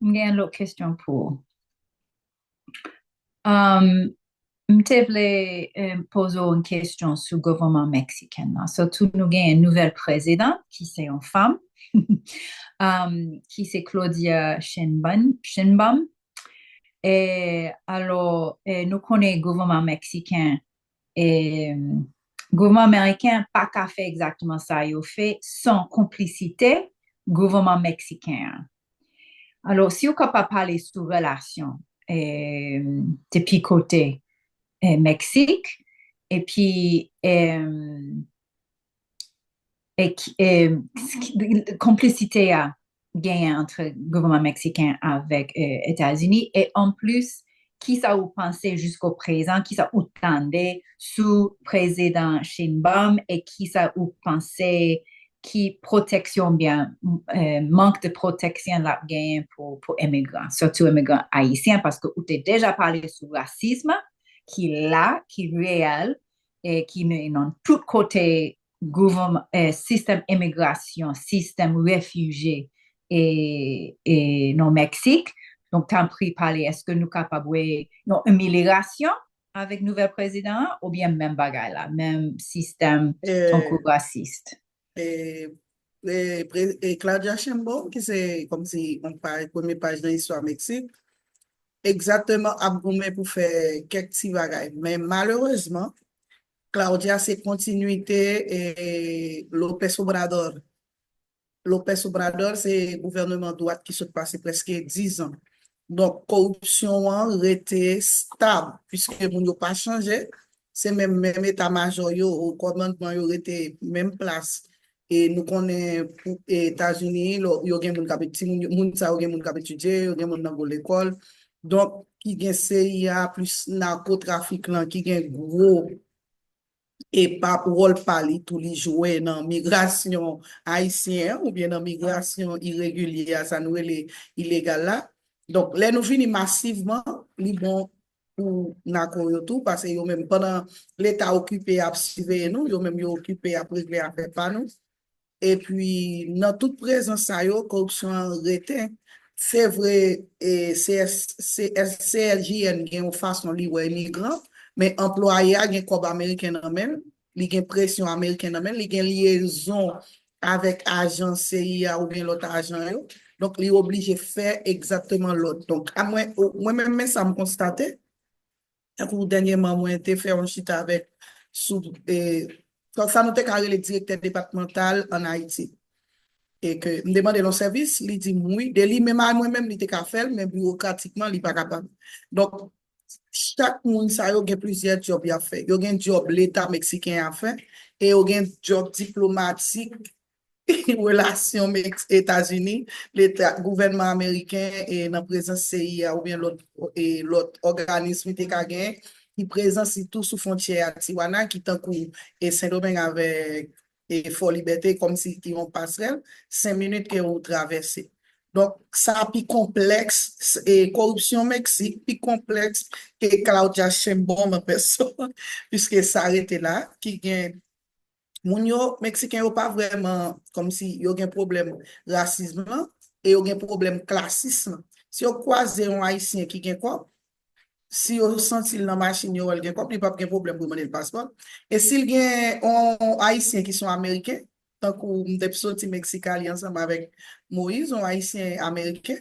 [SPEAKER 4] j'ai une autre question pour. Je voulais poser une question sur le gouvernement mexicain. Surtout, nous avons une nouvelle présidente qui est une femme, qui c'est Claudia Sheinbaum. Et alors, nous connaissons le gouvernement mexicain et le gouvernement américain pas qu'à faire exactement ça. Il fait sans complicité gouvernement mexicain. Alors, si on peut pas parler sur relation depuis côté Mexique et puis complicité à gagner entre le gouvernement mexicain avec États-Unis et en plus qui ça vous pensez jusqu'au présent, qui ça vous tendez sous président Sheinbaum et qui ça vous pensez qui protection bien manque de protection la gagne pour immigrants, surtout immigrants haïtiens parce que vous avez déjà parlé sur le racisme qui est là, qui est réel et qui est dans tous côtés gouvernement, système immigration, système réfugié et non Mexique. Donc, t'as pris parler, est-ce que nous capables une amélioration avec le nouvel président ou bien même bagaille là, même système raciste?
[SPEAKER 7] Et Claudia Sheinbaum, qui c'est comme si on parle première page de l'histoire Mexique, exactement à pour faire quelques petits bagailles. Mais malheureusement, Claudia, c'est continuité et López Obrador. López Obrador, c'est gouvernement droite qui se passe presque 10 ans. Donc, corruption a été stable, puisque moun n'a pas changé. C'est même état-major, au commandement, il était même place. Et nous connaissons pour les États-Unis, il y a des gens qui ont étudié, il y a des gens qui ont l'école. Donc, qui y a CIA plus narcotrafic, qui y a gros et pas rôle parler tous les jouets dans migration haïtienne ou bien dans migration irrégulière, ça nous est illégal là. Donc, là, nous finissons massivement, les bons pour nous tout, parce que yo même pendant l'État occupé à suivre nous, yo même occupé à régler affaire par nous. Et puis, dans toute présence, ça yo, corruption arrêtée. C'est vrai, et CLJN, il y a une façon de libre immigrant, mais employé, il y a un corps américain en même, il y a une pression américaine en même, il y a une liaison avec agent CIA ou bien l'autre agent. Donc, il est obligé de faire exactement l'autre. Donc, moi-même, ça me constatait. Dernièrement, moi, j'ai fait un chita avec ça nous était carré le directeur départemental en Haïti. Et que me demande le service, il dit oui, de lui même moi-même il était qu'à faire mais bureaucratiquement il pas capable. Donc chaque monde ça yo gen plusieurs jobs à faire. Yo gen job l'état mexicain à faire et yo gen job diplomatique relations États-Unis, l'état gouvernement américain et dans présence CIA ou bien l'autre organisme qui a gagné qui présence tout sous frontière Tijuana qui tant et Saint-Domingue avec et Fort Liberté comme si ils ont passerelle 5 minutes que vous traversez. Donc ça plus complexe et corruption Mexique plus complexe que Claudia Sheinbaum en personne puisque ça arrêté là qui gagne moun yo mexicain yo pas vraiment comme si yo gen problème racisme et yo gen problème classisme. Si yo croise un haïtien qui gen quoi si on senti dans machine yo el gen pas gen problème pour demander le passeport et s'il gen un haïtien qui sont américains tant que m'te sorti mexicain ensemble avec Moïse un haïtien américain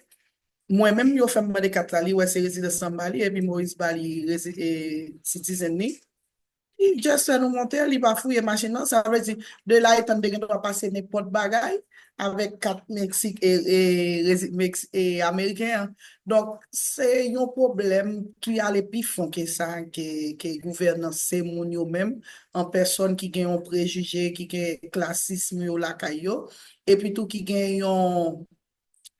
[SPEAKER 7] moi-même yo fait demander carte li ouais c'est résident sans Bali et puis Moïse Bali citizen ni il juste nous monter il va fouiller machine ça veut dire de là étant de doit passer n'importe bagaille avec carte Mexique et américain. Donc, c'est un problème qui a les plus fond que ça, que gouvernance, c'est mon yo même, en personne qui gagne un préjugé, qui gagne classisme ou la caillou, et puis tout qui gagne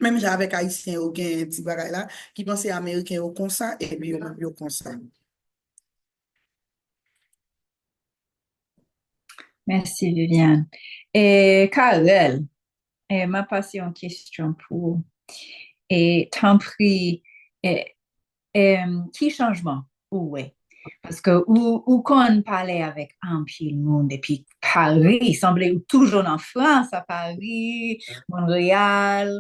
[SPEAKER 7] Même avec Haïtien ou gen ti bagay là, qui pense Américain au comme ça, et puis même yo comme ça.
[SPEAKER 4] Merci, Viviane. Et Karel, m'a passé une question pour, et t'en prie, et, qui changement? Ouais. Parce que où qu'on parlait avec un pile monde, et puis Paris, semblait toujours en France, à Paris, Montréal,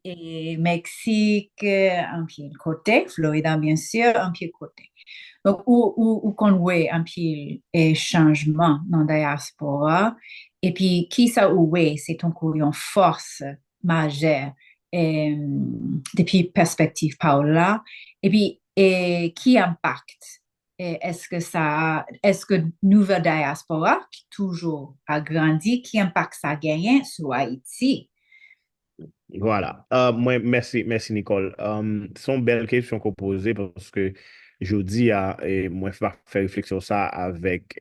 [SPEAKER 4] et Mexique, un pied côté, Florida, bien sûr, un pied côté. Donc, où qu'on voit un pied changement dans la diaspora, et puis qui ça ouais, c'est ton courrier force majeure, depuis perspective par là, et puis qui impacte? Est-ce que nouvelle diaspora qui toujours a grandi, qui impacte ça gagne sur Haïti?
[SPEAKER 5] Voilà. Merci Nicole. Son belle question qu'on posait parce que je dis moi, je vais faire réflexion ça avec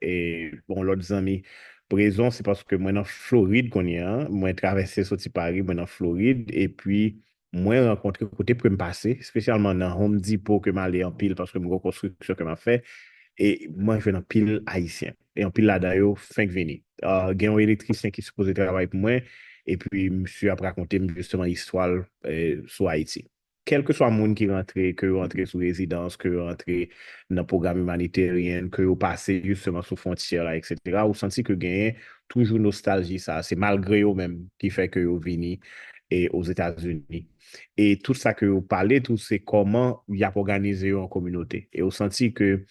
[SPEAKER 5] bon, l'autre ami. Pour raison, c'est parce que moi, dans Floride, qu'on y a, moi, traversé sorti Paris, moi, dans Floride, et puis, moi, rencontré côté pour me passer, spécialement dans Home Depot, que m'aller en pile parce que mon construction que m'a fait, et moi, je vais dans pile haïtien. Et en pile là, d'ailleurs, fin que vini. Il y a un électricien qui est supposé travailler pour moi. Et puis, monsieur a raconté justement l'histoire sur Haïti. Quel que soit le monde qui rentre, que rentre sous résidence, que rentre dans le programme humanitaire, que vous passez justement sous frontière, là, etc., vous sentez que gagne toujours nostalgie, ça. C'est malgré eux même qui fait que vous venez et aux États-Unis. Et tout ça que vous parlez, tout c'est comment il y a organisé en communauté. Et vous sentez que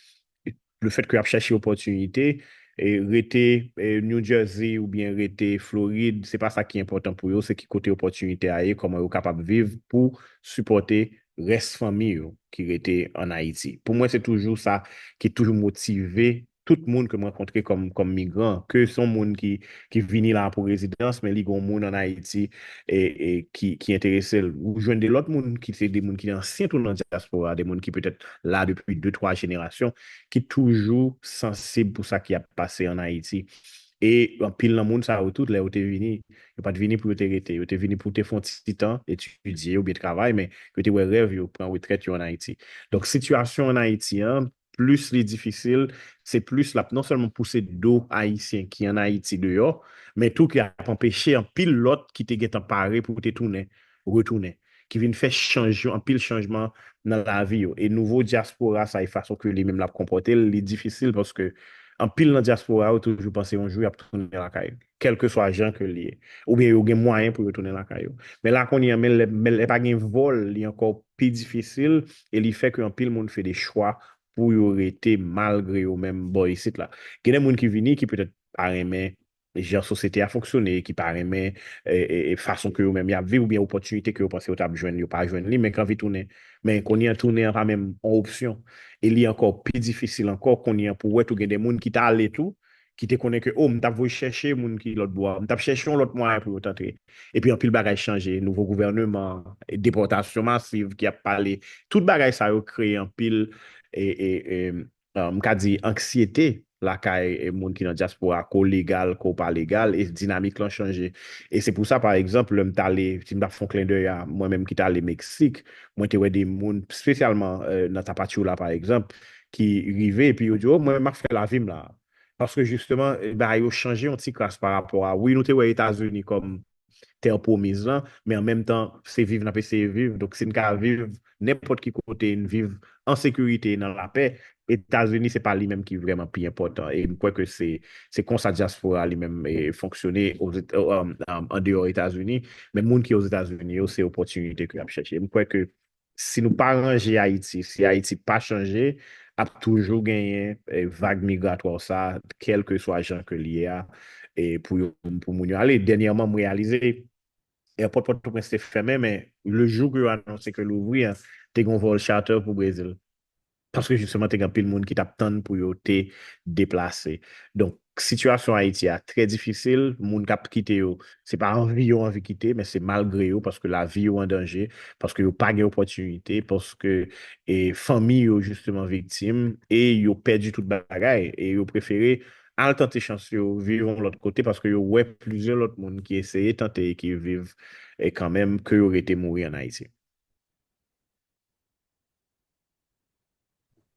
[SPEAKER 5] le fait que vous cherché opportunité et rester New Jersey ou bien rester Floride, c'est pas ça qui est important pour eux, c'est qui côté opportunité à eux, comment ils sont capables de vivre pour supporter reste famille qui était en Haïti. Pour moi, c'est toujours ça qui est toujours motivé tout le monde que je rencontré comme migrant, que son monde qui vient là pour résidence, mais il y a monde en Haïti qui est intéressé. Ou joindre de l'autre monde qui c'est des monde qui est ancien tout dans la diaspora, des monde qui peut-être là depuis deux, trois générations qui est toujours sensible pour ça qui a passé en Haïti. Et en pile dans le monde, ça retourne là où tu es venu. Tu pas venu pour te arrêter. Tu es venu pour te faire un petit temps, étudier ou bien travailler, mais que tu es rêve, tu prends retraite en Haïti. Donc, situation en Haïti, hein, plus les difficiles, c'est plus là, non seulement pousser d'eau haïtien qui est en Haïti dehors, mais tout qui a empêché un pile l'autre qui te get emparé pour te tourner, retourner, qui vient faire changer, un pile changement dans la vie. Et nouveau diaspora, ça est façon que les mêmes la comporter, c'est difficile parce que en pile dans la diaspora, ou toujours penser un jour à retourner la caille, quel que soit l'argent que lié, ou bien il y a moyen pour retourner la caille. Mais là, qu'on y a, mais pas un vol, il est encore plus difficile et il fait qu'un pile monde fait des choix pour y arrêter malgré eux même boy ici là. Il y a des gens qui viennent qui peut-être pas aimer genre société a fonctionné, qui pas aimer et façon que eux-mêmes y a vu ou bien opportunité que vous pensez au table joindre, pas joindre mais quand vous tournez mais qu'on y a tourné pas même en option. Et il est encore plus difficile encore qu'on y a pour ouais, tout des gens qui t'a allé tout, qui te connaît que, oh, m't'a voulu chercher moun qui l'autre bois, m't'a cherché l'autre moyen pour t'entrer. Et puis, en pile bagage changé, nouveau gouvernement, déportation massive qui a parlé, tout bagage ça a créé en pile m'ka dit anxiété la caille et moun qui dans diaspora ko légal ko pas légal et dynamique l'ont changé et c'est pour ça par exemple le m't'allé si m'ta font clin d'œil à moi-même qui t'allé Mexique moi t'ai ouais des moun spécialement dans ta partie là par exemple qui rivaient et puis yo dit oh moi m'a fait la vie là parce que justement bah yo changé un petit classe par rapport à oui nous t'es aux États-Unis comme terre promise là, mais en même temps, c'est vivre, n'a pas c'est vivre. Donc, c'est une cas vivre n'importe qui côté, une vivre en sécurité, dans la paix. États-Unis, c'est pas lui-même qui est vraiment plus important. Et je crois que c'est comme ça diaspora lui-même fonctionner en dehors des États-Unis. Mais le monde qui est aux États-Unis, c'est l'opportunité que a cherché. Je crois que si nous pas ranger Haïti, si Haïti pas changé, a toujours gagné vague migratoire ça, quel que soit gens que lié à et pour nous aller. Dernièrement, me réalisé Airport Port-au-Prince était fermé, mais le jour que vous annoncé que l'ouvrir, tu as un vol charter pour Brésil. Parce que justement, tu as pile de monde qui t'attend pour te déplacer. Donc, situation Haïti est très difficile. Monde qui quitté yo, c'est pas envie yo envie quitter, mais c'est malgré eux parce que la vie est en danger, parce que yo pas d'opportunité, parce que famille yo justement victime et yo perdu toute bagaille et yo préféré al tenter chance yo vivre l'autre côté parce que yo ouais plusieurs autres monde qui essayaient tenter et qui vivent et quand même que yo été mourir en Haïti.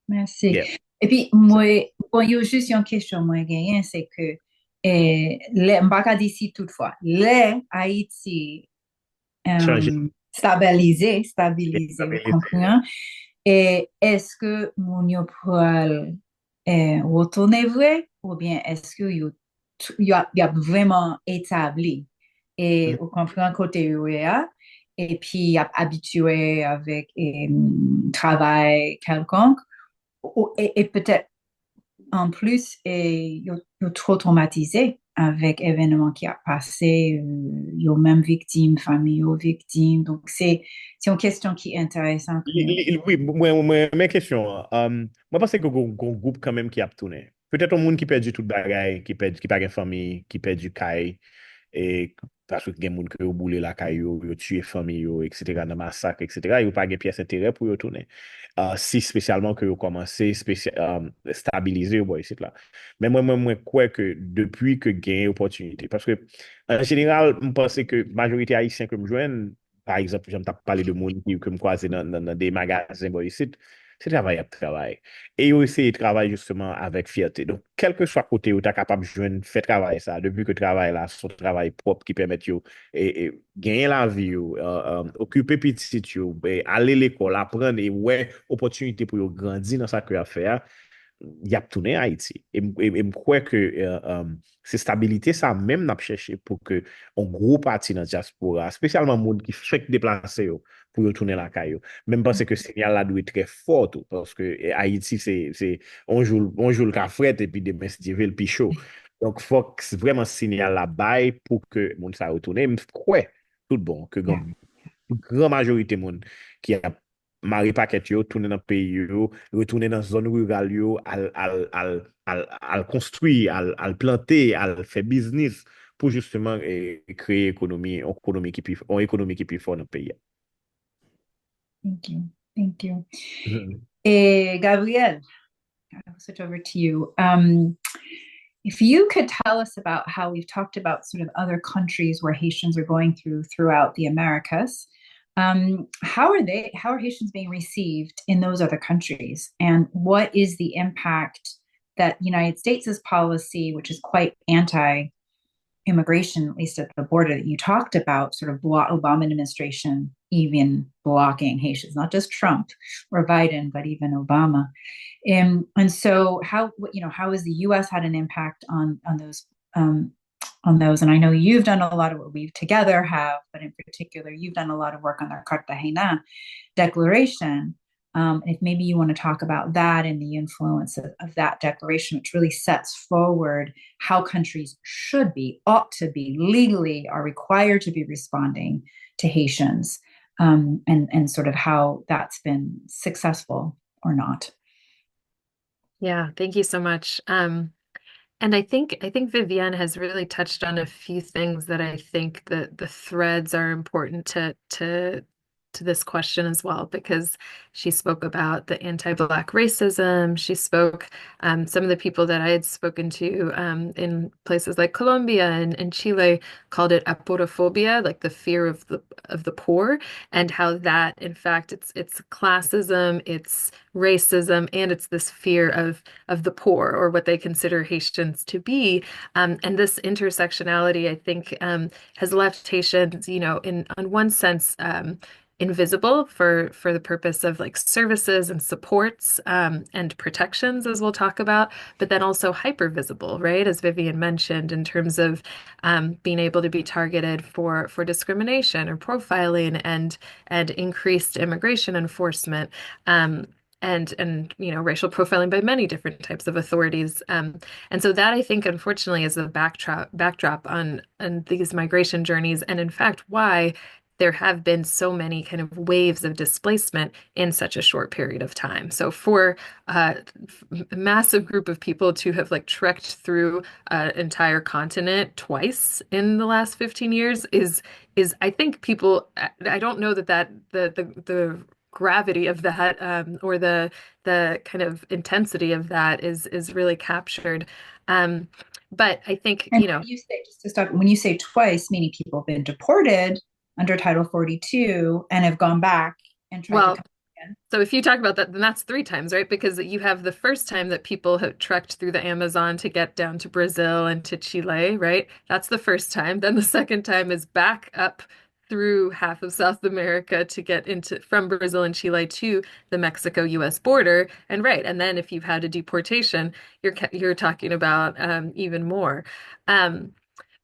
[SPEAKER 4] Merci.
[SPEAKER 5] Yeah.
[SPEAKER 4] Et puis, moi, bon, il y a juste une question, moi, gagnant, c'est que, m'baka d'ici toutefois, les Haïti,
[SPEAKER 5] Changer.
[SPEAKER 4] stabilisé, vous comprenez? Et est-ce que mon yo pral retourner vrai ou bien est-ce que y a vraiment établi et vous comprenez côté UEA et puis y a habitué avec travail quelconque et peut-être en plus yo trop traumatisé avec événement qui a passé, yo même victime, famille yo victime. Donc c'est une question qui est intéressante.
[SPEAKER 5] Oui, mes questions. Moi, pense que un groupe quand même qui a tourné. Peut-être un monde qui perd du tout bagaille, qui perd une famille, qui perd du caille, et parce que gen moun qui ont boulé la caille, yo tué famille, yo, etc., dans massacre, etc., yo pas gen pièce intérêt pour yo tourner. Si spécialement que yo commencé stabiliser, bon, ici là. Mais moi, quoi que depuis que gain opportunité, parce que en général, je pense que majorité haïtien que me joignent, par exemple, j'aime parler de monde que me croise dans des magasins, bon, ici, c'est travail à travail. Et yo essayer de travailler justement avec fierté. Donc, quel que soit côté où tu es capable de joindre, faire travail ça, depuis que travail là, son travail propre qui permet yo, et gagner la vie, yo, occuper petit, yo, et aller à l'école, apprendre, et ouais, opportunité pour yo grandir dans sa carrière, il y a tourné à Haïti. Et je crois que c'est stabilité, ça même n'a cherché pour que un gros parti dans la diaspora, spécialement les gens qui fait déplacer yo, pour retourner la caillou. Même parce que le signal là doit être très fort, tout, parce que Haïti, on joue le café et puis demain, c'est le plus chaud. Donc, il faut que vraiment signal là-bas pour que le monde ça retourne. Je crois tout bon que grande majorité de monde qui a maré paquet yo, tourné dans le pays yo, retourné dans la zone rurale yo, al construire, al planter, al faire business pour justement créer une économie qui plus fort dans le pays.
[SPEAKER 4] Thank you. Thank you.
[SPEAKER 5] Mhm.
[SPEAKER 4] Gabriel, I'll switch over to you. If you could tell us about how we've talked about sort of other countries where Haitians are going throughout the Americas, how are Haitians being received in those other countries? And what is the impact that United States' policy, which is quite anti immigration, at least at the border that you talked about, sort of Obama administration even blocking Haitians, not just Trump or Biden, but even Obama. And so how has the U.S. had an impact on those on those? And I know you've done a lot of what we together have, but in particular, you've done a lot of work on the Cartagena Declaration. If maybe you want to talk about that and the influence of that declaration, which really sets forward how countries ought to be, legally are required to be responding to Haitians, and sort of how that's been successful or not.
[SPEAKER 6] Yeah, thank you so much. And I think Viviane has really touched on a few things that I think that the threads are important to this question as well, because she spoke about the anti-Black racism. She spoke some of the people that I had spoken to in places like Colombia and Chile called it aporophobia, like the fear of the poor, and how that in fact it's classism, it's racism, and it's this fear of the poor, or what they consider Haitians to be. And this intersectionality, I think, has left Haitians, on one sense, invisible for the purpose of like services and supports and protections, as we'll talk about, but then also hyper visible, right? As Viviane mentioned, in terms of being able to be targeted for discrimination or profiling and increased immigration enforcement. And racial profiling by many different types of authorities, and so that, I think, unfortunately, is a backdrop on these migration journeys, and in fact why there have been so many kind of waves of displacement in such a short period of time. So for a massive group of people to have like trekked through an entire continent twice in the last 15 years is I think people, I don't know that the gravity of that or the kind of intensity of that is really captured. But I think,
[SPEAKER 4] And
[SPEAKER 6] you know,
[SPEAKER 4] when you say, just to stop, when you say twice, meaning people have been deported under Title 42 and have gone back and tried to
[SPEAKER 6] well,
[SPEAKER 4] come again.
[SPEAKER 6] so if you talk about that, then that's 3 times, right? Because you have the first time that people have trekked through the Amazon to get down to Brazil and to Chile, right? That's the first time. Then the second time is back up through half of South America to get into from Brazil and Chile to the Mexico-US border. And right, and then if you've had a deportation, you're talking about even more. Um,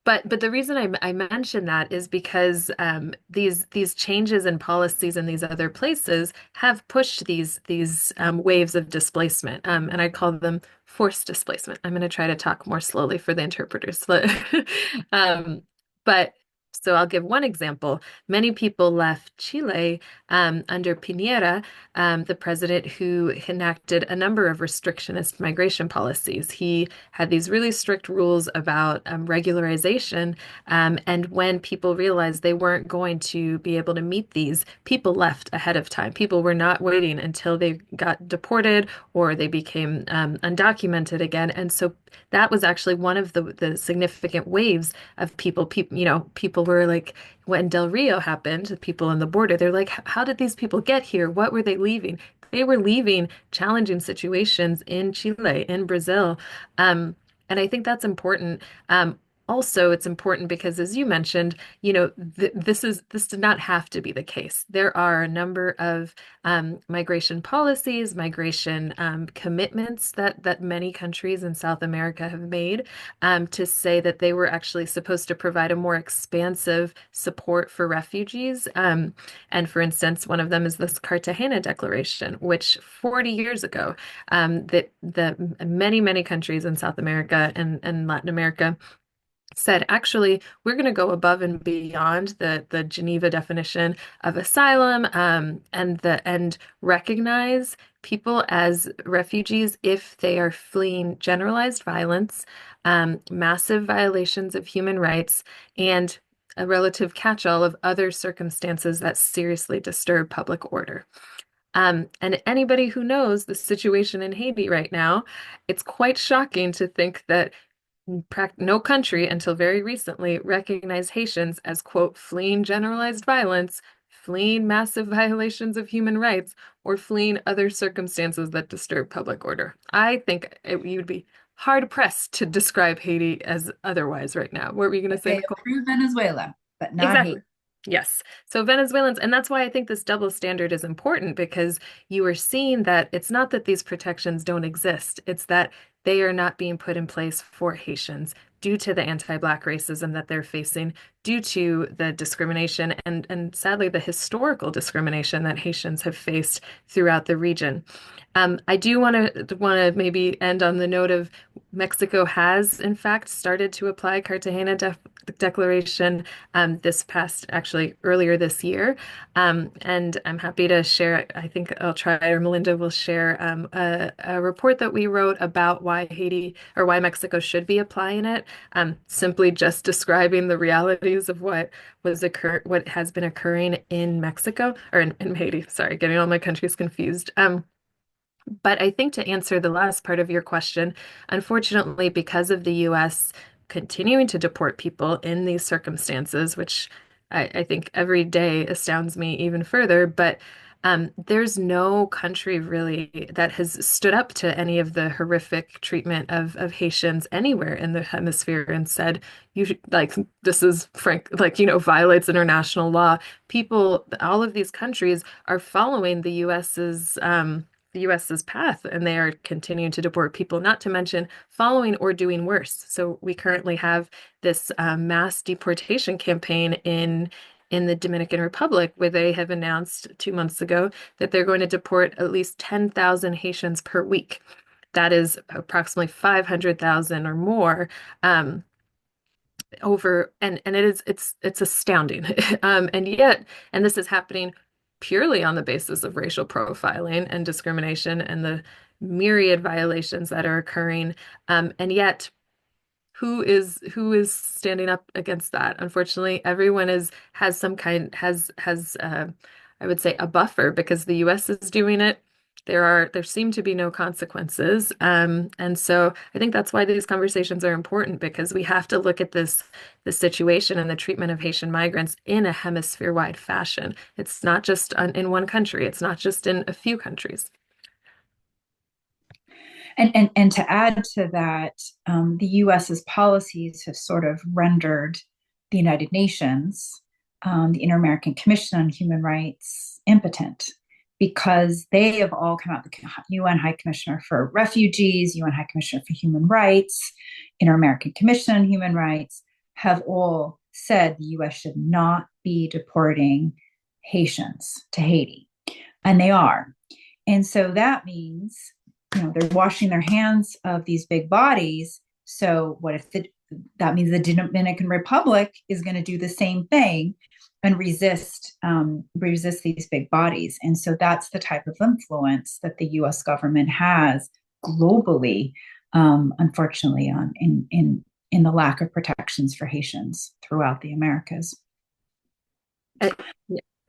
[SPEAKER 6] but the reason I mention that is because these changes in policies in these other places have pushed these waves of displacement, and I call them forced displacement. I'm going to try to talk more slowly for the interpreters. um, but so I'll give one example. Many people left Chile under Piñera, the president who enacted a number of restrictionist migration policies. He had these really strict rules about regularization. And when people realized they weren't going to be able to meet these, people left ahead of time. People were not waiting until they got deported or they became undocumented again. And so that was actually one of the significant waves of people, people were like, when Del Rio happened, the people on the border, they're like, how did these people get here? What were they leaving? They were leaving challenging situations in Chile, in Brazil. Um, and I think that's important. Also, it's important because, as you mentioned, this did not have to be the case. There are a number of migration policies, migration commitments that many countries in South America have made to say that they were actually supposed to provide a more expansive support for refugees. And for instance, one of them is this Cartagena Declaration, which 40 years ago, that many countries in South America and Latin America said, actually, we're going to go above and beyond the Geneva definition of asylum, and recognize people as refugees if they are fleeing generalized violence, massive violations of human rights, and a relative catch-all of other circumstances that seriously disturb public order. And anybody who knows the situation in Haiti right now, it's quite shocking to think that no country until very recently recognized Haitians as, quote, fleeing generalized violence, fleeing massive violations of human rights, or fleeing other circumstances that disturb public order. I think you'd be hard pressed to describe Haiti as otherwise right now. What were you going to say,
[SPEAKER 4] They
[SPEAKER 6] Nicole?
[SPEAKER 4] approve Venezuela, but not
[SPEAKER 6] Exactly.
[SPEAKER 4] Haiti.
[SPEAKER 6] Yes. So Venezuelans, and that's why I think this double standard is important, because you are seeing that it's not that these protections don't exist, it's that they are not being put in place for Haitians due to the anti-Black racism that they're facing, due to the discrimination and sadly the historical discrimination that Haitians have faced throughout the region. I do want to maybe end on the note of Mexico has in fact started to apply Cartagena Declaration this past, actually earlier this year. And I'm happy to share, I think I'll try, or Melinda will share a report that we wrote about why Haiti or why Mexico should be applying it. Simply just describing the realities of what has been occurring in Mexico, or in Haiti, sorry, getting all my countries confused. But I think to answer the last part of your question, unfortunately, because of the US continuing to deport people in these circumstances, which I think every day astounds me even further, but there's no country really that has stood up to any of the horrific treatment of Haitians anywhere in the hemisphere and said, you should, like, this is violates international law. People, all of these countries are following the US's path, and they are continuing to deport people, not to mention following or doing worse. So we currently have this mass deportation campaign in the Dominican Republic, where they have announced 2 months ago that they're going to deport at least 10,000 Haitians per week. That is approximately 500,000 or more over, and it's astounding. And this is happening purely on the basis of racial profiling and discrimination and the myriad violations that are occurring. And yet, who is standing up against that? Unfortunately, everyone has some kind has I would say a buffer, because the US is doing it. there seem to be no consequences. And so I think that's why these conversations are important, because we have to look at the situation and the treatment of Haitian migrants in a hemisphere-wide fashion. It's not just in one country. It's not just in a few countries.
[SPEAKER 4] And to add to that, the US's policies have sort of rendered the United Nations, the Inter-American Commission on Human Rights, impotent, because they have all come out, the UN High Commissioner for Refugees, UN High Commissioner for Human Rights, Inter-American Commission on Human Rights, have all said the US should not be deporting Haitians to Haiti. And they are. And so that means, they're washing their hands of these big bodies. So what if that means the Dominican Republic is going to do the same thing and resist these big bodies? And so that's the type of influence that the U.S. government has globally, unfortunately, in the lack of protections for Haitians throughout the Americas.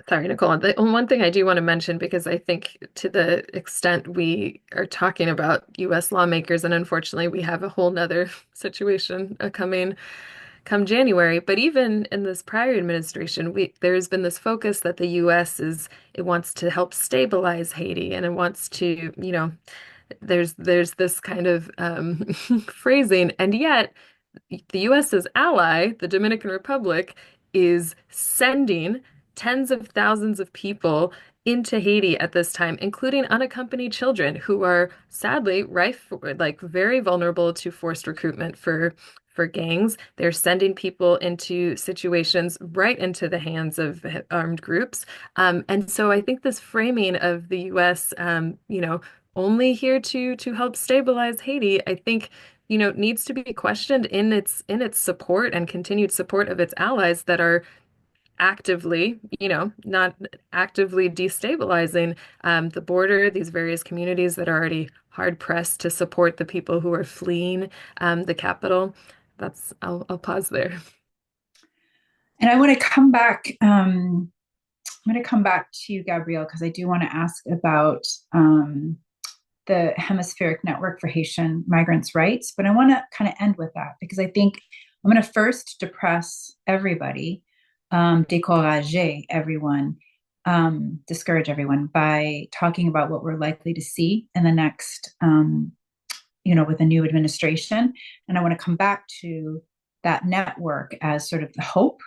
[SPEAKER 6] Sorry, Nicole. The one thing I do want to mention, because I think to the extent we are talking about U.S. lawmakers, and unfortunately we have a whole nother situation come January, but even in this prior administration, there's been this focus that the U.S. it wants to help stabilize Haiti, and it wants to, there's this kind of phrasing, and yet the U.S.'s ally, the Dominican Republic, is sending tens of thousands of people into Haiti at this time, including unaccompanied children who are sadly very vulnerable to forced recruitment for gangs. They're sending people into situations right into the hands of armed groups. And so I think this framing of the U.S., only here to help stabilize Haiti, I think, needs to be questioned in its support and continued support of its allies that are actively, not actively destabilizing the border, these various communities that are already hard pressed to support the people who are fleeing the capital. I'll pause there.
[SPEAKER 4] And I want to come back. I'm going to come back to you, Gabrielle, because I do want to ask about the Hemispheric Network for Haitian Migrants' Rights. But I want to kind of end with that, because I think I'm going to first depress everybody, décourager everyone, discourage everyone by talking about what we're likely to see in the next, with the new administration. And I want to come back to that network as sort of the hope,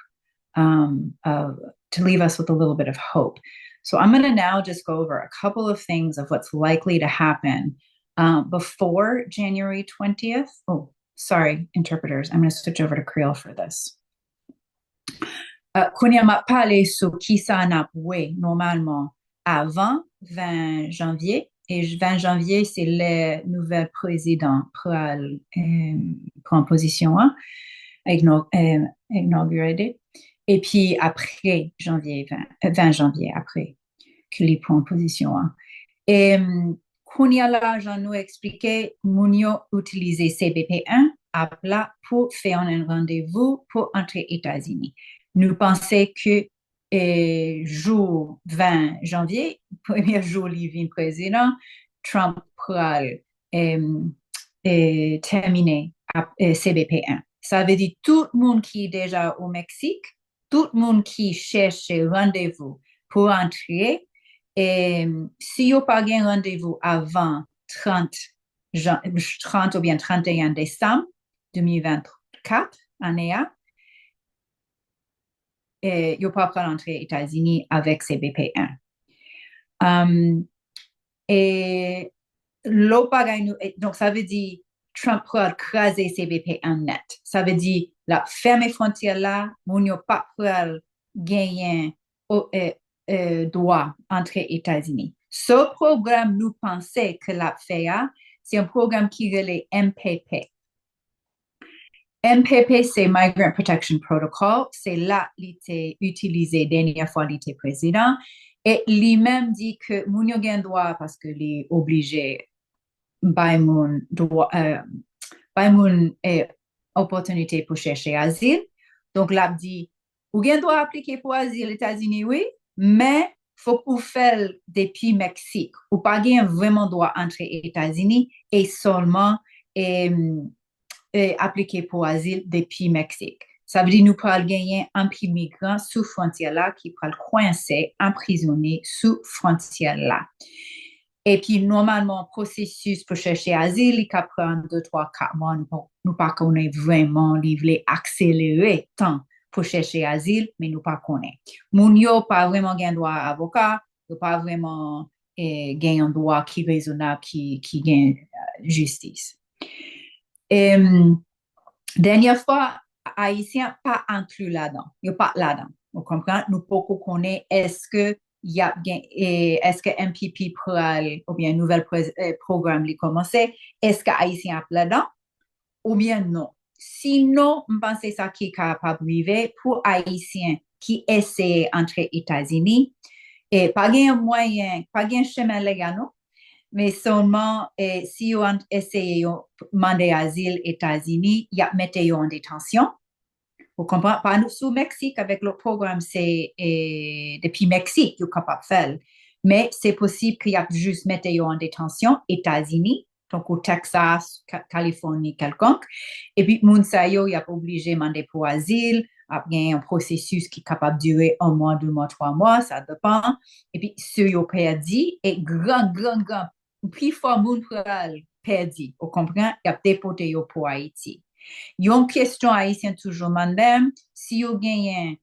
[SPEAKER 4] to leave us with a little bit of hope. So I'm going to now just go over a couple of things of what's likely to happen before January 20th. Oh, sorry, interpreters. I'm going to switch over to Creole for this. Qu'on y a parlé sur qui ça n'a poué normalement avant 20 janvier. Et 20 janvier, c'est le nouvel président prend position inauguré. Et puis après 20 janvier, après qu'il prend position. Et qu'on y a là, j'en ai expliqué, Mounio utilisait CBP1 à plat pour faire un rendez-vous pour entrer aux États-Unis. Nous pensons que jour 20 janvier, premier jour du président, Trump pourra terminer CBP1. Ça veut dire tout le monde qui est déjà au Mexique, tout le monde qui cherche rendez-vous pour entrer, et si vous n'avez pas un rendez-vous avant 30 ou bien 31 décembre 2024, année A, et vous ne pouvez pas entrer aux États-Unis avec CBP1. Et donc, ça veut dire Trump pourra craser CBP1 net. Ça veut dire la fermer frontière là, vous n'avez pas gagner droit entrer aux États-Unis. Ce programme, nous pensons que la FEA, c'est un programme qui relève MPP. MPP, c'est Migrant Protection Protocol. C'est là qu'il était utilisé dernière fois qu'il était président. Et lui-même dit que nous avons un droit parce qu'il est obligé by mon opportunité pour chercher asile. Donc, là, dit, vous avez un droit appliquer pour asile aux États-Unis, oui, mais faut qu'on fasse depuis Mexique. Ou pas vraiment droit entrer aux États-Unis et seulement appliquer pour asile depuis Mexique. Ça veut dire nous pourrons gagner un petit migrant sous frontière là qui pourra le coincer, emprisonné sous frontière là. Et puis, normalement, le processus pour chercher asile, il peut prendre 2, 3, 4 mois. Nous pas connaître vraiment, il accélérer tant pour chercher asile, mais nous pas connaître. Moun yo pas vraiment gain droit à avocat, yo pas vraiment gain un droit qui raisonnable, qui gain justice. Dernière fois, Haïtiens pas inclus là-dedans. Yo pas là-dedans. Vous comprenez? Nous pas connaître est-ce que est-ce que MPP ou bien nouvel programme les commencer, est-ce que Haïtien là-dedans ou bien non? Sinon, je pense que ça qui est capable de vivre pour Haïtiens qui essaient d'entrer aux États-Unis et pas un moyen, pas un chemin légal, non? Mais seulement si vous essayez de demander asile aux États-Unis, vous mettez en détention. Vous comprenez? Pas nous sous Mexique avec le programme, c'est depuis Mexique, vous êtes capable de faire. Mais c'est possible qu'il y a juste mettre en détention États-Unis, donc au Texas, Californie, quelconque. Et puis, Mounsayo, il a pas obligé de demander pour asile. Il y a un processus qui est capable de durer 1 mois, 2 mois, 3 mois, ça dépend. Et puis, ceux qui ont perdu, et grand, plus fort, moun perdu. Vous comprenez? Il a déporté pour Haïti. Il y a une question haïtienne toujours mandem, si vous gagnez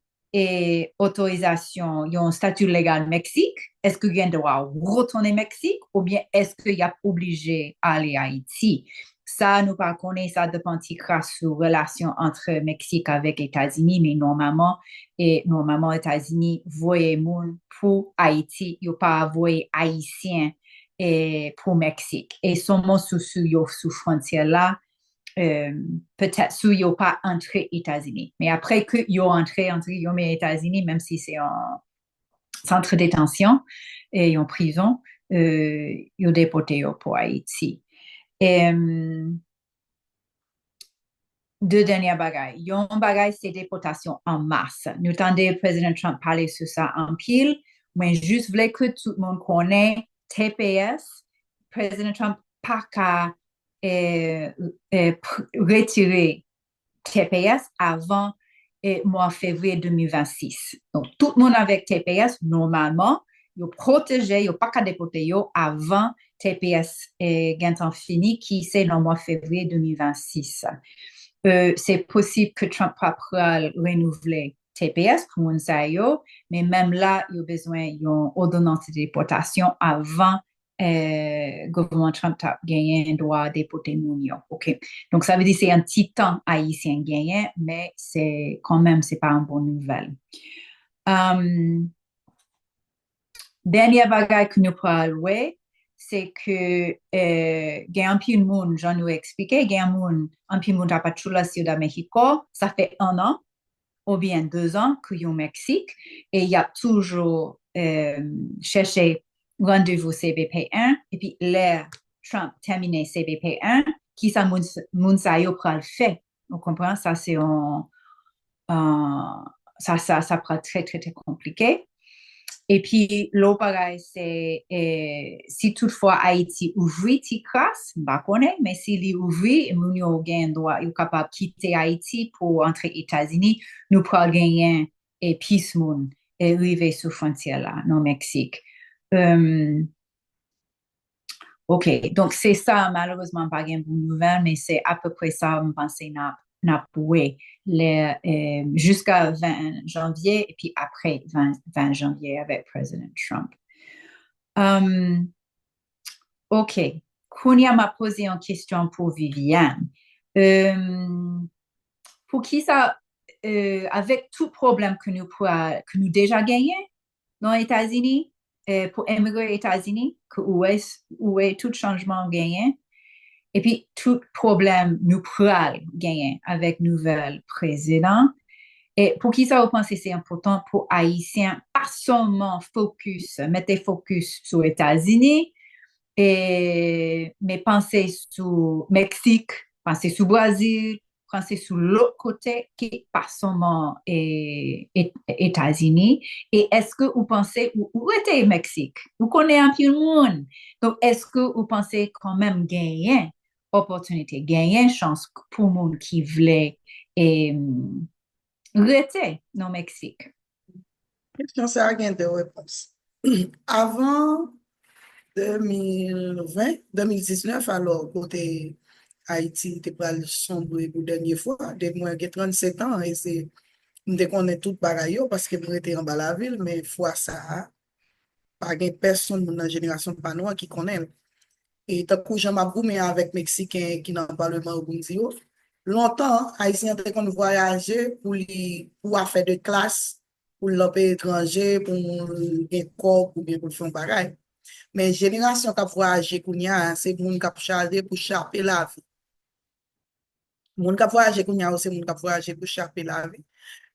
[SPEAKER 4] autorisation, il y a un statut légal Mexique, est-ce que vous avez le droit de retourner au Mexique ou bien est-ce qu'il y a obligé d'aller à Haïti? Ça, nous ne connaissons pas, ça dépend sur la relation entre Mexique avec les États-Unis, mais normalement, les États-Unis voient moun pour Haïti, ils n'ont pas voyé Haïtien pour Mexique. Et seulement sous frontière là, peut-être si ils n'ont pas entré aux États-Unis. Mais après qu'ils ont entré aux États-Unis, même si c'est en centre de détention et en prison, ils ont déporté pour Haïti. Deux dernières bagailles. Il y a une bagaille, c'est déportation en masse. Nous entendons le président Trump parler sur ça en pile, mais juste voulais que tout le monde connaisse TPS. Le président Trump pas qu'à retirer TPS avant mois février 2026. Donc, tout le monde avec TPS, normalement, il est protégé, il n'y a pas qu'à déporter avant TPS gagnant fini, qui c'est dans le mois février 2026. C'est possible que Trump pourra renouveler TPS pour un sayo, mais même là, il y a besoin d'une ordonnance de déportation avant le gouvernement Trump a gagné un droit de déporter Mounio. OK. Donc, ça veut dire que c'est un petit temps haïtien gagné, mais c'est quand même, c'est pas une bonne nouvelle. Dernière bagaille que nous pouvons louer, c'est que il y a un peu de monde, j'en ai expliqué, il y a un peu de monde à Pachulla, Ciudad de Mexico, ça fait 1 an ou bien 2 ans qu'il y a au Mexique et il y a toujours cherché rendez-vous CBP1 et puis l'air Trump terminé CBP1 qui ça Mounsayo prend le fait. On comprend ça c'est ça prend très compliqué. Et puis, l'autre bagaille, c'est si toutefois Haïti ouvre Ticras, je ne connais pas, mais s'il est ouvert, nous sommes capables de quitter Haïti pour entrer aux États-Unis, nous pourrons gagner et peace moon et arriver sur la frontière là, dans le Mexique. OK, donc c'est ça, malheureusement, pas une bonne nouvelle, mais c'est à peu près ça, je pense, n'a jusqu'à 20 janvier et puis après 20 janvier avec président Trump. OK. Kounia m'a posé une question pour Viviane. Pour qui ça, avec tout problème que nous déjà gagné dans les États-Unis, pour émigrer aux États-Unis, où est tout changement gagné, et puis, tout problème nous pourra gagner avec nouvel président. Et pour qui ça, vous pensez c'est important pour Haïtiens, pas seulement mettez focus sur les États-Unis, mais pensez sur Mexique, pensez sur Brésil, quand c'est sur l'autre côté qui pas seulement États-Unis, et est-ce que vous pensez, où était Mexique? Vous connaissez un peu le monde. Donc, est-ce que vous pensez quand même gagner opportunité, gagner chance pour le monde qui voulait rester dans le Mexique?
[SPEAKER 7] Question ça a deux réponses. Avant 2020, 2019, alors, côté Haïti, était pas sombre pour la dernière fois. Depuis moi, j'ai 37 ans et c'est, dès qu'on est tout pareil, parce que moi, j'étais en bas la ville, mais fois ça, pas de personne dans la génération pas noire qui connaît. Et tant que j'en mais avec Mexicains qui dans le Parlement au Bunzio, longtemps, Haïtiens étaient qu'on voyager pour faire de classe, pour le pays étranger, pour un corps, ou bien pour faire un bagage. Mais génération qui a voyagé, c'est moun qui a chargé pour chaper la vie. Moun qui a voyagé, c'est moun qui a voyagé pour chaper la vie.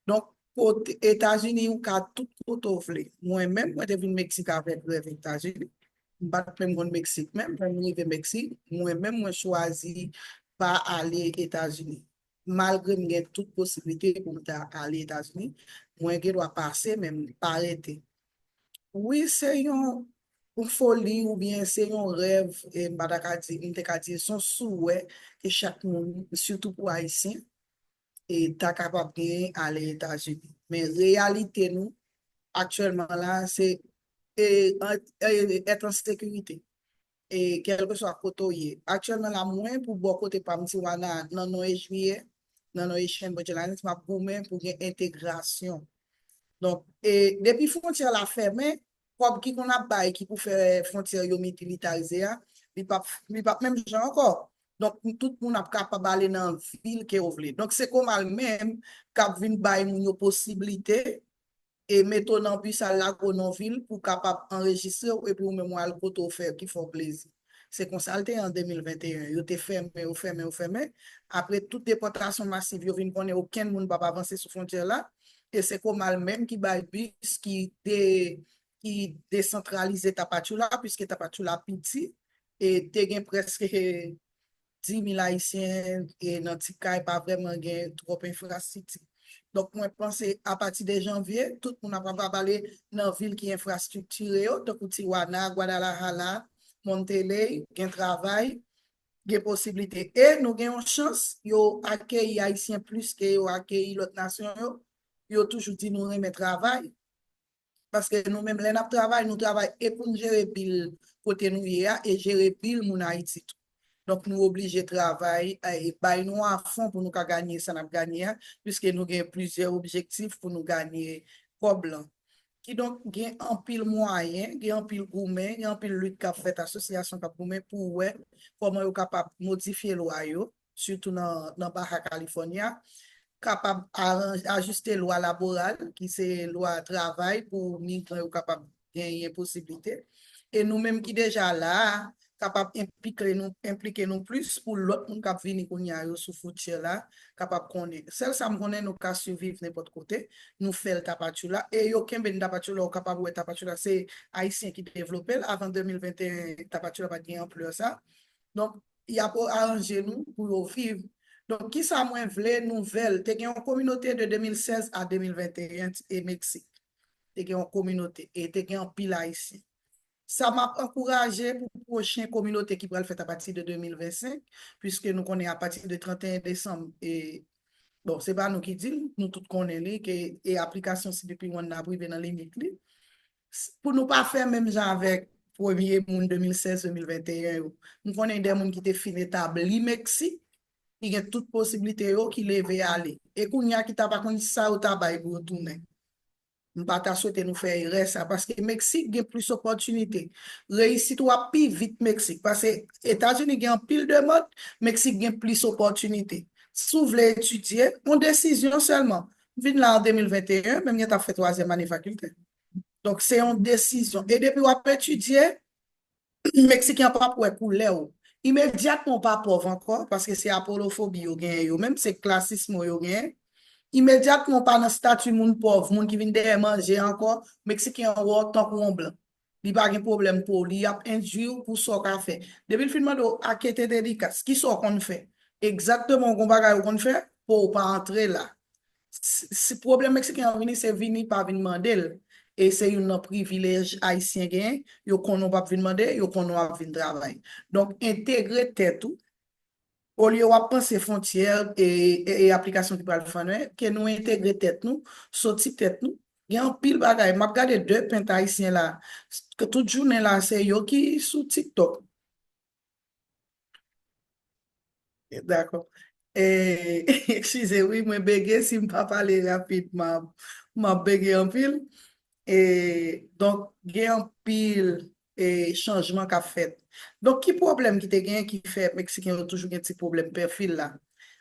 [SPEAKER 7] Donc, aux États-Unis, ou ka tout koto vle. Moi-même, moi, devine Mexique avec les États-Unis. Pas même au Mexique, même quand je suis au Mexique, moi-même, moi, choisi pas aller aux États-Unis. Malgré que j'ai toute possibilité pour aller aux États-Unis, moi, je dois passer, même pas arrêter. Oui, c'est une folie ou bien c'est un rêve, et m'te son souhait que chaque monde, surtout pour Haïtiens, est capable d'aller aux États-Unis. Mais réalité, nous, actuellement là, c'est être en sécurité. Et quel que soit côté. Actuellement, là, moins pour beaucoup de Pamtiwana, dans nos juillet, dans nos chaînes, ma pour une intégration. Donc, depuis frontière la fermée, comme qui qu'on a bail qui pour faire frontière militarisée, il pas même gens encore. Donc, tout le monde est capable d'aller dans la ville que vous voulez. Donc, c'est comme même cap vinn bail une possibilité et mettre dans bus à la ville pour capable enregistrer et pour même le côté faire qui font plaisir. C'est comme ça en 2021. Ils étaient fermé. Après toute déportation massive, ils viennent connaître aucun monde va avancer sur frontière là. Et c'est comme même qui bail bus qui décentralise Tapachula puisque Tapachula petit et te gen presque 10 000 Haïtiens et dans Tika pas vraiment trop infrastructure. Donc, moi, je pense à partir de janvier, tout le monde va aller dans la ville qui est infrastructurée, donc Tijuana, Guadalajara, Monterrey, il y a un travail, il y a possibilité. Et nous avons une chance, nous accueillons les Haïtiens plus que nous accueillons l'autre nation, nous toujours dit nous remettre travail. Parce que nous-mêmes, nous travaillons et pour nous gérer le côté nous et gérer le mon Haïti. Donc, nous obligés de travailler et nous à fond pour nous gagner ça, nous gagner, puisque nous avons plusieurs objectifs pour nous gagner comme blanc. Qui donc, il y a un pile moyen, il y a un pile gourmet, il y a un pile lutte qu'a fait association qu'a gourmet pour ouais, comment vous capable modifier loi surtout dans Baja California, capable ajuster loi laborale qui c'est loi travail pour migrer ou capable gagner possibilité et nous-mêmes qui déjà là capable impliquer nous plus pour l'autre monde qui venir kounya yo sous frontière là capable connaître celle ça me connaît nous ka survivre n'importe côté nous fait le tapachula et yo kembe tapachula capable ouais tapachula c'est haïtien qui développé avant 2021 tapachula pas gain ampleur ça donc il y a pour arranger nous pour vivre. Donc qui ça moins vle nouvelle t'es une communauté de 2016 à 2021 et Mexique t'es une communauté et t'es un pile haïtien. Ça m'a encouragé pour la prochaine communauté qui va le faire à partir de 2025, puisque nous connaissons à partir de 31 décembre. Et bon, ce n'est pas nous qui disons, nous tous connaissons que l'application, c'est depuis qu'on a privé dans les limite. Pour ne pas faire même genre avec premier monde 2016-2021, nous connaissons des gens qui étaient fin établis Mexique, il y a toute possibilité qui levaient aller. Et qu'on y a qui t'a pas connu ça ou tabac pour retourner. Nous ne pas souhaiter nous faire ça parce que Mexique a plus d'opportunités. Réussite ou plus vite Mexique parce que États-Unis ont pile de mode, Mexique a plus d'opportunités. Si vous voulez étudier, une décision seulement. Vin là en 2021, même si tu as fait troisième année faculté. Donc, c'est une décision. Et depuis que tu étudié, Mexique n'a pas pour couler. Immédiatement, pas pauvre encore parce que c'est apolophobie, même c'est classisme. Immédiatement pas dans statut moun pauvre, moun qui vient de manger encore, Mexicain en tant qu'on blanc. Il pas de problème pour lui, il a injure pour ça qu'a fait. Depuis le film de enquête dédicace, qui sont qu'on fait? exactement qu'on va qu'on fait pour pas entrer là. Si problème mexicain vini, c'est vini pas venir demander. Et c'est un privilège haïtien gain, yo konon pas venir demander, yo konon pas venir travailler. Donc intégrer tête tout au lieu de penser frontières et applications qui peuvent le faire, que nous intégrer tête nous, sortir tête nous. Il y a un pile bagaille. M'a regardé deux peintres haïtiens là, que toute journée là, c'est yo qui sous TikTok. D'accord. Et, excusez-moi, moi bégué, si je ne peux pas parler rapidement, m'a bégué en pile. Et donc, il y a un pile et changement qu'a fait. Donc, qui problème qui te gagne qui fait Mexicain ont toujours un petit problème perfil là.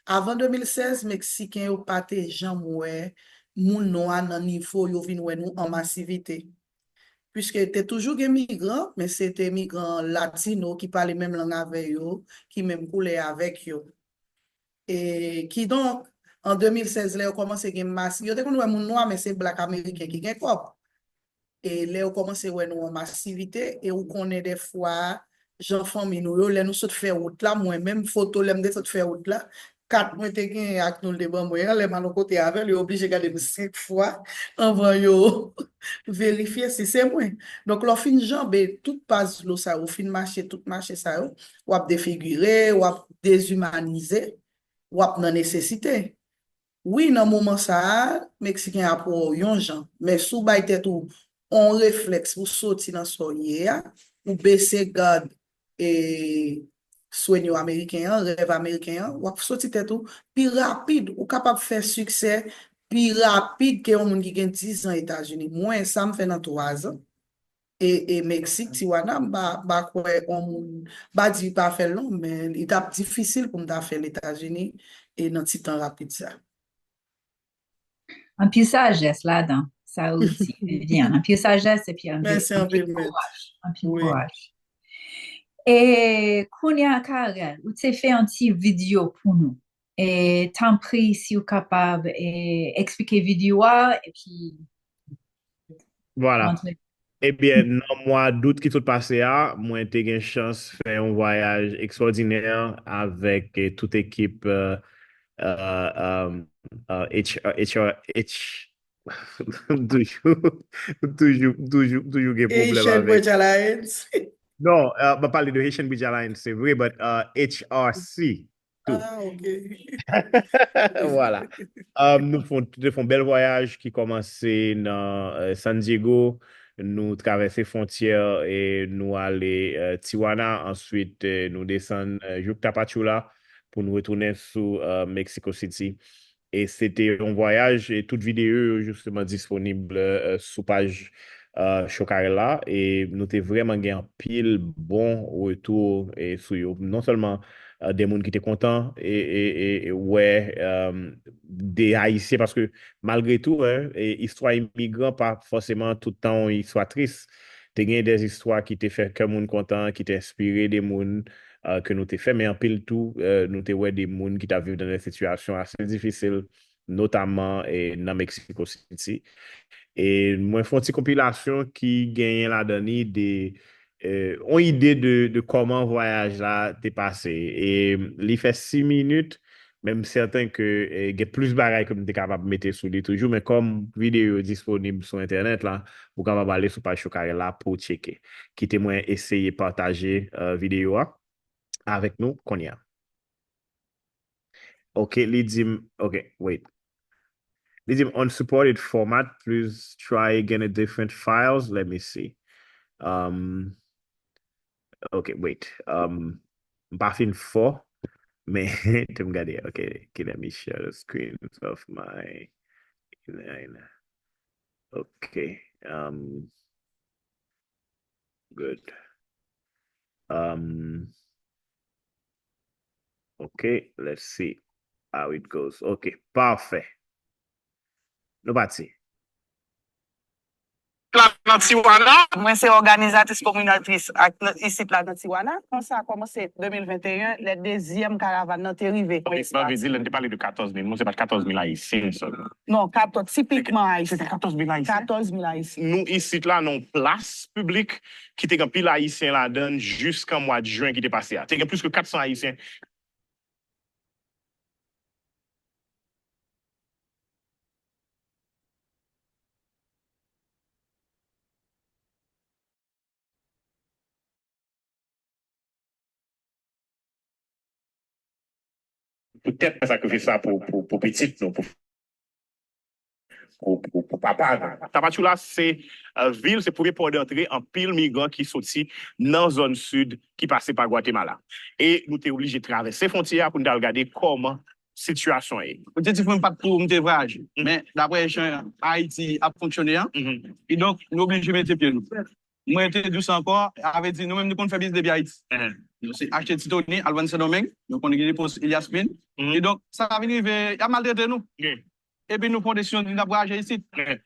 [SPEAKER 7] Avant 2016, Mexicain ont pas été jamais ouais, moun noir dans niveau yo vinn ouais nous en massivité. Puisque était toujours des migrants, mais c'était migrants latinos qui parlaient même langue avec eux, qui même coulaient avec eux. Et qui donc, en 2016, là, ont commencé à gagner masse. Yo te kon wè moun noir, mais c'est black américain qui gagne quoi. Et là, on commence à voir en massivité et on connaît des fois, gens famille nous, là, nous sommes faire route là, moi-même, photo, l'aime de faire route là. 4 mois, t'es gagné avec nous le débat, moi, les manos côté avec, lui obligé de garder 5 fois avant yo vérifier si c'est moi. Donc, l'on fin jambe, tout passe l'eau ça, ou fin marché, tout marché ça, ou ap défigurer, ou ap déshumaniser, ou ap nan nécessité. Oui, dans le moment ça, Mexicain a pour yon gens, mais sous bay tête ou on réflexe pour sortir dans son ou baisser garde et soigner américain, rêve américain, ou sortir tête ou plus rapide, ou capable de faire succès plus rapide que un monde qui gagne 10 ans aux États-Unis. Moi, ça me fait dans 3 ans. Et Mexique, Tijuana, quoi, on dit pas faire long, mais il est difficile pour me faire les États-Unis et dans petit temps rapide ça.
[SPEAKER 4] Un peu sagesse là-dedans, ça aussi, bien. Un peu sagesse et puis un peu
[SPEAKER 7] Merci un peu,
[SPEAKER 4] courage. Un peu
[SPEAKER 7] oui.
[SPEAKER 4] courage. Et Kounia Karel, vous avez fait un petit vidéo pour nous. Et t'en prie si vous êtes capable d'expliquer vidéo et puis
[SPEAKER 5] Voilà.
[SPEAKER 4] montrer.
[SPEAKER 5] Eh bien, dans mois d'août qui tout passé à, moi j'ai eu une chance de faire un voyage extraordinaire avec toute équipe toujours des problèmes
[SPEAKER 7] Asian
[SPEAKER 5] avec.
[SPEAKER 7] Bridge Alliance.
[SPEAKER 5] Non, on va parler de Haitian Bridge Alliance, c'est vrai, mais HRC.
[SPEAKER 7] Ah, ok.
[SPEAKER 5] Voilà. Nous font un bel voyage qui commençait dans San Diego. Nous traverser frontières et nous aller Tijuana. Ensuite, nous descendre Tapachula pour nous retourner sur Mexico City. Et c'était un voyage et toute vidéo justement disponible sur page Chocarella. Et nous avons vraiment gagné un pile bon retour et sur eux. Non seulement des gens qui étaient contents et ouais, des Haïtiens parce que malgré tout, hein, histoire immigrant, pas forcément tout le temps une histoire triste. Tu as des histoires qui te fait que monde content, qui t'inspiré des gens que nous t'ai fait, mais en pile tout, nous t'ai ouais des gens qui t'a vécu dans des situations assez difficiles, notamment dans Mexico City. Et moi, je fais une petite compilation qui gagne la dernière ont idée de comment le voyage là t'est passé. Et il fait 6 minutes, même certain que il y a plus de bagages que tu es capable de mettre sur lui toujours, mais comme vidéo disponible sur Internet là, vous pouvez aller sur page Chocarel là pour checker. Quittez-moi essayer de partager vidéo avec nous qu'on y a. OK, OK, wait. Leave unsupported format. Please try again a different files. Let me see. Okay, wait. Baffin 4. Mais tu me garder. Okay, let me share the screen of my line. Okay. Good. Okay, let's see how it goes. Okay, parfait. Nobody.
[SPEAKER 8] Dans Tijuana, moi c'est organisatrice communautaire ici dans Tijuana. Quand ça a commencé 2021, le deuxième caravane n'a été arrivé.
[SPEAKER 9] Ça veut dire, on te parle de 14 000, moi c'est pas 14 000 haïtiens seulement.
[SPEAKER 8] Non, 14, typiquement haïtiens.
[SPEAKER 9] C'était 14 000 haïtiens.
[SPEAKER 8] 14 000 haïtiens.
[SPEAKER 9] Nous ici là, non place publique qui était un pile haïtien là-dedans jusqu'en mois de juin qui était passé. Il y a plus que 400 haïtiens. peut-être sacrifier ça pour petit, non, pour papa. Tapachula, c'est ville, c'est pour port d'entrée en pile migrants qui sorti dans la zone sud qui passait par Guatemala. Et nous sommes obligés de traverser les frontières pour nous regarder comment la situation est.
[SPEAKER 8] Peut-être qu'il ne faut pas tout me voyage, mais d'après Haïti a fonctionné, et donc nous obligés de mettre pieds nous. Moi, j'étais douce encore, avait dit nous-mêmes, nous qu'on fait business depuis Haïti. Nous avons acheté Titoni, Alvan Saint-Domingue, nous avons des postes Elias Pin, et donc ça va venir, il y a maltraité nous. Et puis nous prenons des décisions de nous ici.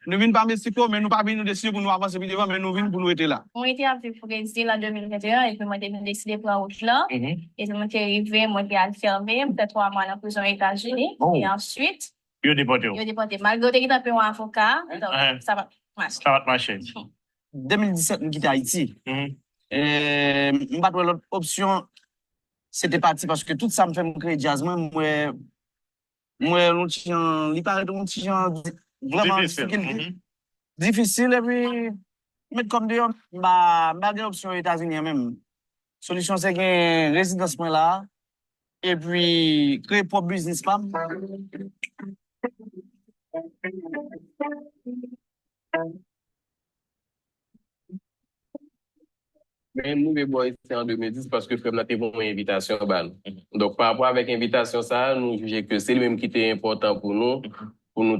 [SPEAKER 8] Nous venons pas Mexico, mais nous pas venir décider pour nous avancer devant, mais nous venons pour nous être là.
[SPEAKER 10] Moi, j'étais avec le président en 2021 et puis moi, j'ai décidé pour la route là. Et puis moi, j'ai arrivé, moi, j'ai enfermé, peut-être 3 mois dans la prison aux États-Unis. Et ensuite,
[SPEAKER 9] Il a déporté.
[SPEAKER 10] malgré qu'il y a un avocat, donc ça va marcher.
[SPEAKER 9] Ça va marcher.
[SPEAKER 8] 2017, nous quittons Haïti. Je pas l'autre option, c'était parti parce que tout ça me fait me créer jazz. Moi, il paraît vraiment difficile. Et puis, mettre comme des options aux États-Unis même. Solution, c'est qu'il résidence là. Et puis, créer propre business.
[SPEAKER 11] Mais nous, les boys, c'est en 2010 parce que Frère n'a pas une invitation. Donc, par rapport avec l'invitation, ça, nous jugeons que c'est le même qui était important pour nous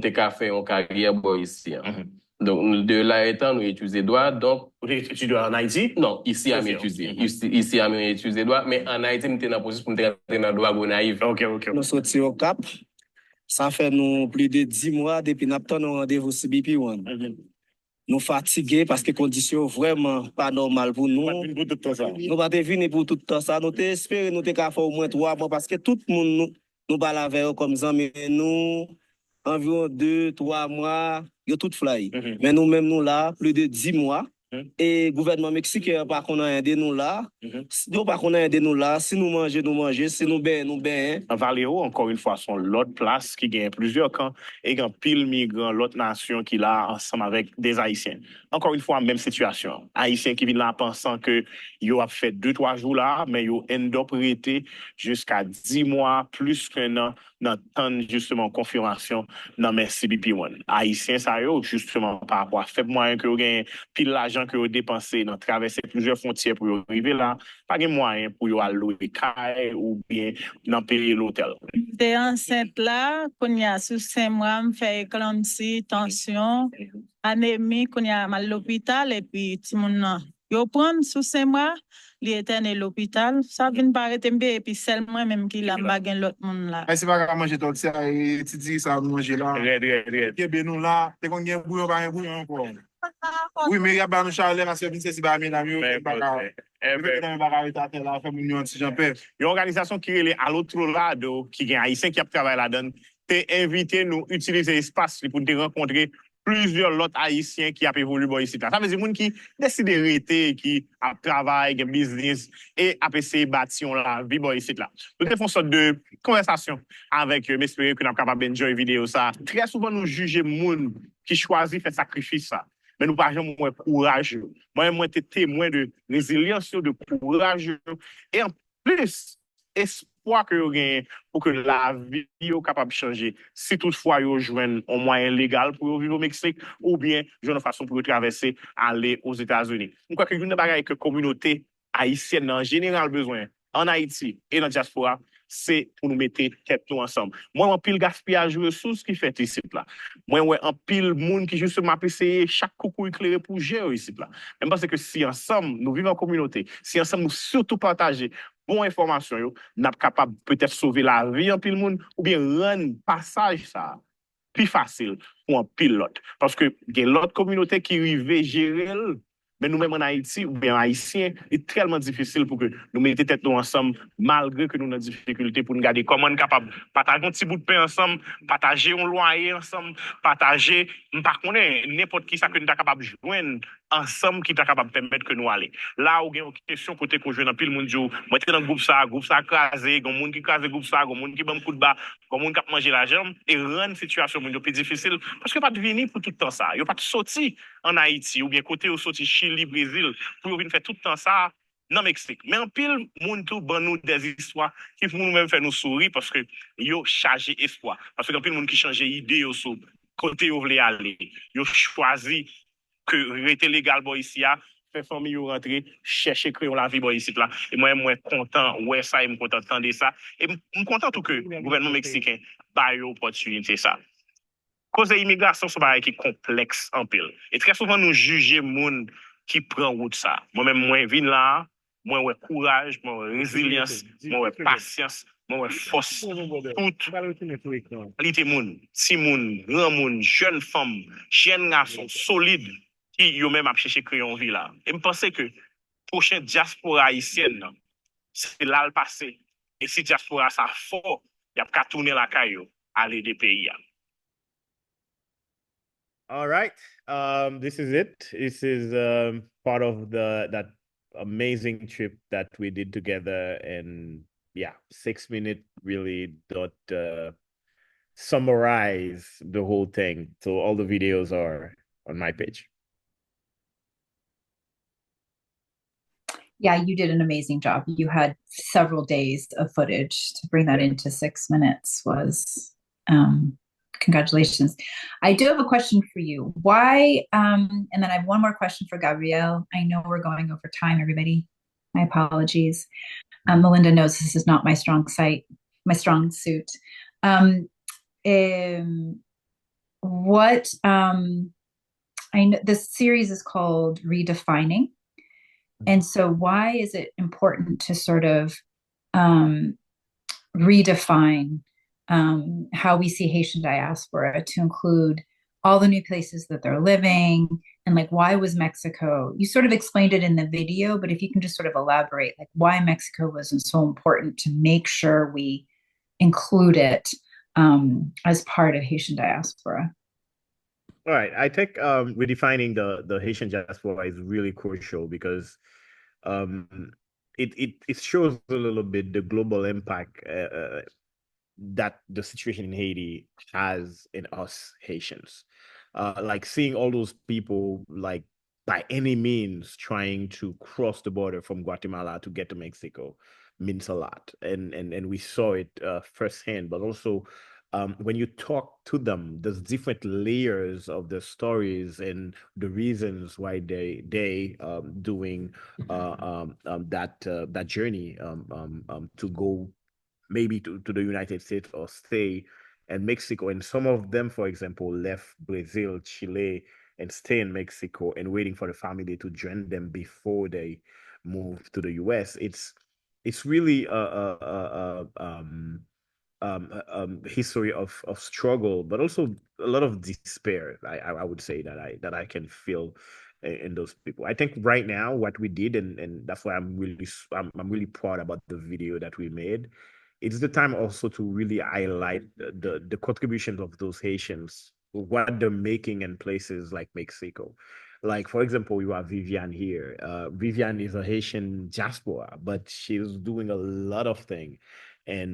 [SPEAKER 11] faire une carrière boy ici. Donc, de là étant, nous étudions droit. Donc,
[SPEAKER 9] vous étudiez en Haïti?
[SPEAKER 11] Non, ici, à m'étudier. Ici, à m'étudier droit. Mais en Haïti, nous sommes dans la position pour nous entrer dans le droit naïf.
[SPEAKER 9] Ok.
[SPEAKER 12] Nous sommes au Cap. Ça fait nous plus de 10 mois depuis nous avons rendez-vous CBP1. Nous fatigués parce que les conditions vraiment pas normales pour nous. Nous pas venir pour tout le temps ça. Nous espérons nous faire au moins 3 mois parce que tout le monde nous parle avec comme ça, mais nous environ 2-3 mois, ils tout fly. Mais nous-mêmes nous là plus de 10 mois. Et le gouvernement mexicain pas qu'on a aidé nous là. Si nous pas qu'on a aidé nous là, si nous mangeons, si nous bain.
[SPEAKER 9] En Valéo, encore une fois, sont l'autre place qui gagne plusieurs camps et gagne pile migrants, l'autre nation qui là ensemble avec des Haïtiens. Encore une fois, même situation. Haïtiens qui viennent là pensant que ils ont fait 2-3 jours là, mais ils ont end up resté jusqu'à 10 mois, plus qu'un an, dans tant justement confirmation dans mes CBP1. Haïtiens, ça y est, justement, par rapport à faible moyen que vous gagnez, pile l'argent que vous dépensez dans traverser plusieurs frontières pour arriver là, pas de moyen pour vous aller louer caille ou bien dans payer l'hôtel.
[SPEAKER 13] T'es enceinte là, qu'on y a sous 5 mois, me fait éclampsie, tension, anémie, qu'on y a mal à l'hôpital et puis tout le monde yo prend sous 5 mois, il était à l'hôpital, ça vient paraître un peu et puis seulement même qu'il a bagué l'autre monde là.
[SPEAKER 14] C'est pas qu'à manger tout ça et tu dis ça manger là. Et bien nous là, t'es qu'on gagne bouillon pas un bouillon encore. Oui, mais il y a pas nous Charles là, c'est c'est pas mes amis,
[SPEAKER 9] une organisation qui est à l'autre lado, qui est haïtien qui a travaillé là-dedans, t'es invité nous utiliser l'espace pour te rencontrer plusieurs autres haïtiens qui a évolué ici. Ça veut dire gens qui décident de rester, qui a travaillé, qui a business et a essayé de bâtir la vie ici là. Nous avons une sorte de conversation avec eux, m'espérer que nous sommes capables d'enjoyer vidéo ça. Très souvent nous jugeons les gens qui choisissent faire sacrifice ça. Mais nous pas jamais moins courageux. Moi, j'étais témoin de résilience, de courage. Et en plus, espoir que vous gagnez pour que la vie soit capable de changer. Si toutefois vous joignez un moyen légal pour vivre au Mexique, ou bien une façon pour traverser, aller aux États-Unis. Je crois que une bagaille que la communauté haïtienne en général besoin, en Haïti et dans la diaspora, c'est pour nous mettre tête nous ensemble. Moi, un pile gaspillage de ressources qui fait ici là. Moi, un pile monde qui justement essayer chaque coucou éclairé pour gérer ici là. Même parce que si ensemble nous vivons en communauté, si ensemble nous surtout partager bonne information, nous sommes capables peut-être sauver la vie en pile monde ou bien rendre passage ça plus facile pour un pilote. Parce que il y a l'autre communauté qui arrive gérer. Mais nous-mêmes en Haïti, ou bien haïtiens, c'est tellement difficile pour que nous mettions tête nous ensemble, malgré que nous avons des difficultés pour nous garder comment nous sommes capables de partager un petit bout de pain ensemble, partager un loyer ensemble, partager, par contre, n'importe qui ça que nous sommes capables de joindre ensemble qui est capable de permettre que nous allions. Là où il y a une question côté qu'on joue dans pile monde jour, moi j'étais dans le groupe ça crasé, gon monde qui crase groupe ça, gon monde qui ban coup de bas, gon monde qui a mangé la jambe et rendre situation monde plus difficile parce que pas de venir pour tout le temps ça. Yo pas de sorti en Haïti ou bien côté au sorti Chili, Brésil pour venir faire tout le temps ça Nan Mexique. Mais en pile, moun tou ban nous des histoires qui pour nous-mêmes faire nous sourire parce que yo chargé espoir. Parce que en pile moun qui change idée yo sur côté yo vle aller. Yo choisi que rester légal boy ici a, faire famille yo rentrer, chercher créer la vie boy ici là. Et moi content ouais ça, et me content entendre ça. Et me content tout que le gouvernement mexicain ba yo opportunité ça. Cause immigration c'est pas qui complexe en pile. Et très souvent nous juger moun qui prend route ça. Moi-même moi vinn là, moi ouais courage, moi ouais résilience, moi ouais patience, moi ouais force. Tout qualité moun, si moun, grand moun, jeune femme, jeune garçon solide qui yo même a chercher créer une vie là. Et me penser que prochain diaspora haïtienne là, c'est là le passé. Et si diaspora ça fort, y a qu'à tourner la caillou aller des pays.
[SPEAKER 5] All right. This is it. This is part of that amazing trip that we did together, and yeah, 6 minutes really don't summarize the whole thing. So all the videos are on my page.
[SPEAKER 4] Yeah, you did an amazing job. You had several days of footage to bring that into 6 minutes was congratulations. I do have a question for you. Why, and then I have one more question for Gabrielle. I know we're going over time, everybody. My apologies. Melinda knows this is not my strong suit. I know this series is called Redefining. And so why is it important to sort of redefine how we see Haitian diaspora to include all the new places that they're living, and like why was Mexico, you sort of explained it in the video, but if you can just sort of elaborate like why Mexico was so important to make sure we include it as part of Haitian diaspora.
[SPEAKER 5] All right, I think redefining the Haitian diaspora is really crucial because it shows a little bit the global impact that the situation in Haiti has in us Haitians. Like seeing all those people like by any means trying to cross the border from Guatemala to get to Mexico means a lot. And we saw it firsthand, but also when you talk to them, there's different layers of the stories and the reasons why they doing that journey to go maybe to the United States or stay in Mexico. And some of them, for example, left Brazil, Chile, and stay in Mexico and waiting for the family to join them before they move to the US. It's really history of struggle, but also a lot of despair. I would say that I can feel in those people. I think right now what we did, and that's why I'm really proud about the video that we made. It's the time also to really highlight the contributions of those Haitians, what they're making in places like Mexico. Like, for example, you have Vivian here. Vivian is a Haitian diaspora, but she's doing a lot of things in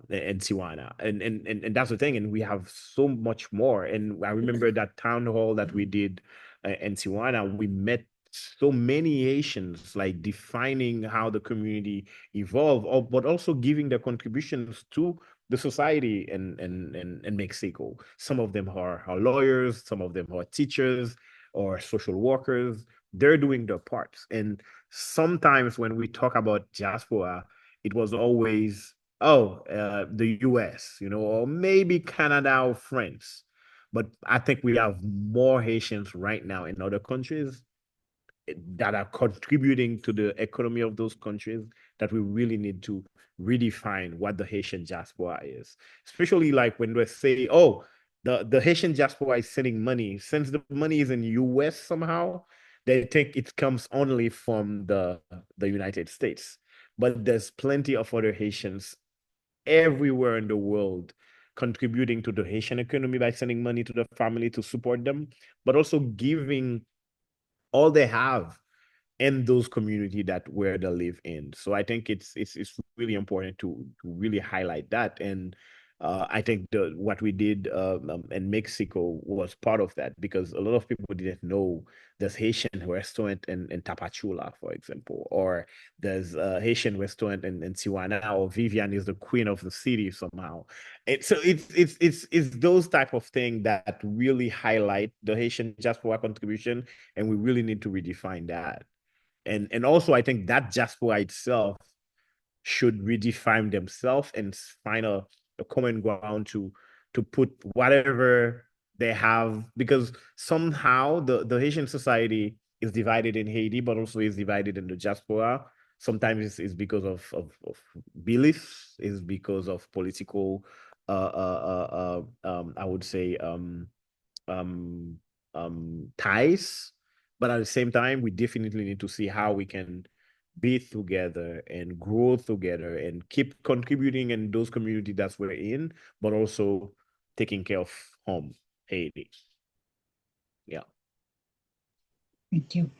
[SPEAKER 5] Tijuana. And that's the thing. And we have so much more. And I remember that town hall that we did in Tijuana, we met so many Haitians, like defining how the community evolved, but also giving their contributions to the society in Mexico. Some of them are lawyers, some of them are teachers or social workers. They're doing their parts. And sometimes when we talk about diaspora, it was always, the US, or maybe Canada or France. But I think we have more Haitians right now in other countries that are contributing to the economy of those countries that we really need to redefine what the Haitian diaspora is. Especially like when they say, the Haitian diaspora is sending money. Since the money is in US somehow, they think it comes only from the United States. But there's plenty of other Haitians everywhere in the world contributing to the Haitian economy by sending money to the family to support them, but also giving all they have in those communities where they live in. So I think it's really important to really highlight that. And I think what we did in Mexico was part of that, because a lot of people didn't know there's Haitian restaurant in Tapachula, for example, or there's a Haitian restaurant in Tijuana, or Vivian is the queen of the city somehow. So it's those type of things that really highlight the Haitian diaspora contribution, and we really need to redefine that. And also I think that diaspora itself should redefine themselves and find a common ground to put whatever they have, because somehow the Haitian society is divided in Haiti, but also is divided in the diaspora. Sometimes it's because of beliefs, is because of political I would say ties. But at the same time, we definitely need to see how we can be together and grow together and keep contributing in those communities that we're in, but also taking care of home, Haiti. Yeah.
[SPEAKER 4] Thank you.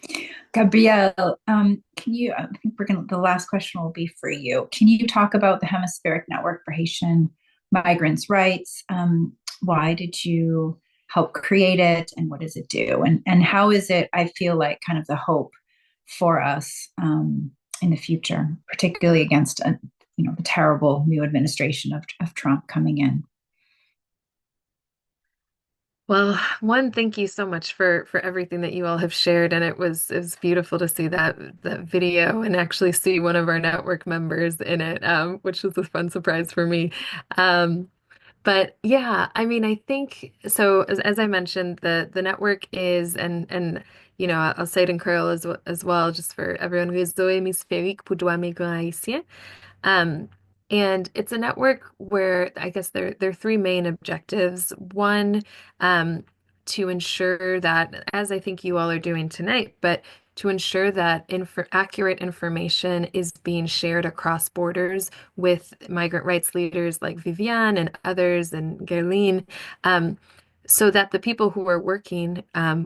[SPEAKER 4] Gabrielle, can you, I think the last question will be for you. Can you talk about the Hemispheric Network for Haitian Migrants' Rights? Why did you help create it, and what does it do? And how is it, I feel like, kind of the hope for us in the future, particularly against the terrible new administration of Trump coming in?
[SPEAKER 6] Well, one, thank you so much for everything that you all have shared, and it was beautiful to see that video and actually see one of our network members in it, which was a fun surprise for me. But yeah, I mean, I think so. As I mentioned, the network is, and I'll say it in Creole as well, just for everyone, Réseau Hémisphérique pour Droits Migrants Haïtiens. And it's a network where I guess there are three main objectives. One, to ensure that, as I think you all are doing tonight, but to ensure that accurate information is being shared across borders with migrant rights leaders like Viviane and others and Gerline, so that the people who are working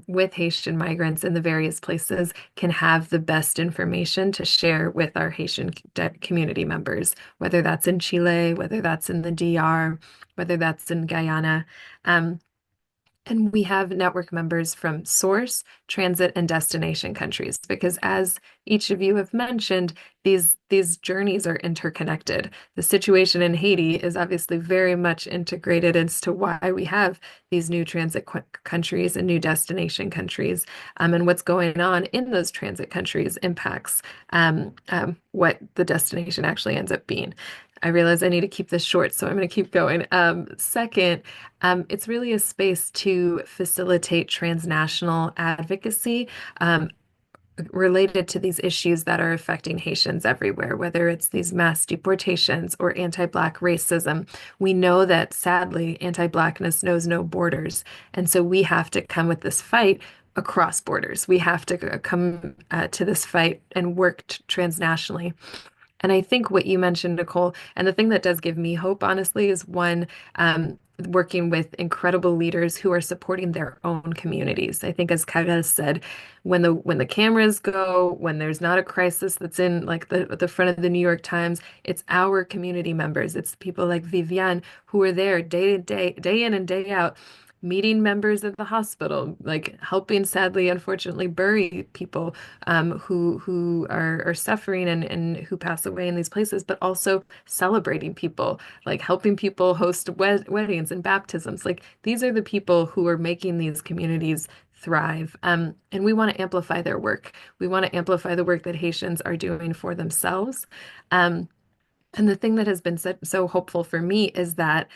[SPEAKER 6] with Haitian migrants in the various places can have the best information to share with our Haitian community members, whether that's in Chile, whether that's in the DR, whether that's in Guyana. And we have network members from source, transit, and destination countries, because as each of you have mentioned, these journeys are interconnected. The situation in Haiti is obviously very much integrated as to why we have these new transit countries and new destination countries. And what's going on in those transit countries impacts what the destination actually ends up being. I realize I need to keep this short, so I'm going to keep going. Second, it's really a space to facilitate transnational advocacy related to these issues that are affecting Haitians everywhere, whether it's these mass deportations or anti-Black racism. We know that, sadly, anti-Blackness knows no borders. And so we have to come with this fight across borders. We have to come to this fight and work transnationally. And I think what you mentioned, Nicole, and the thing that does give me hope, honestly, is one, working with incredible leaders who are supporting their own communities. I think, as Karel said, when the cameras go, when there's not a crisis that's in like the front of the New York Times, it's our community members. It's people like Viviane who are there day in and day out, meeting members at the hospital, like helping, sadly, unfortunately, bury people who are suffering and who pass away in these places, but also celebrating people, like helping people host weddings and baptisms. Like, these are the people who are making these communities thrive. And we want to amplify their work. We want to amplify the work that Haitians are doing for themselves. And the thing that has been so hopeful for me is that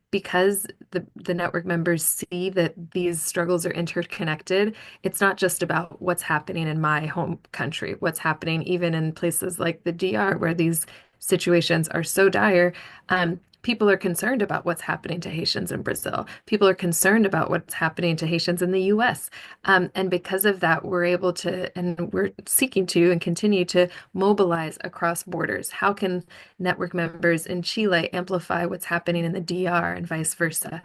[SPEAKER 6] because the network members see that these struggles are interconnected, it's not just about what's happening in my home country, what's happening even in places like the DR, where these situations are so dire. People are concerned about what's happening to Haitians in Brazil. People are concerned about what's happening to Haitians in the US. And because of that, we're able to, and we're seeking to and continue to mobilize across borders. How can network members in Chile amplify what's happening in the DR and vice versa?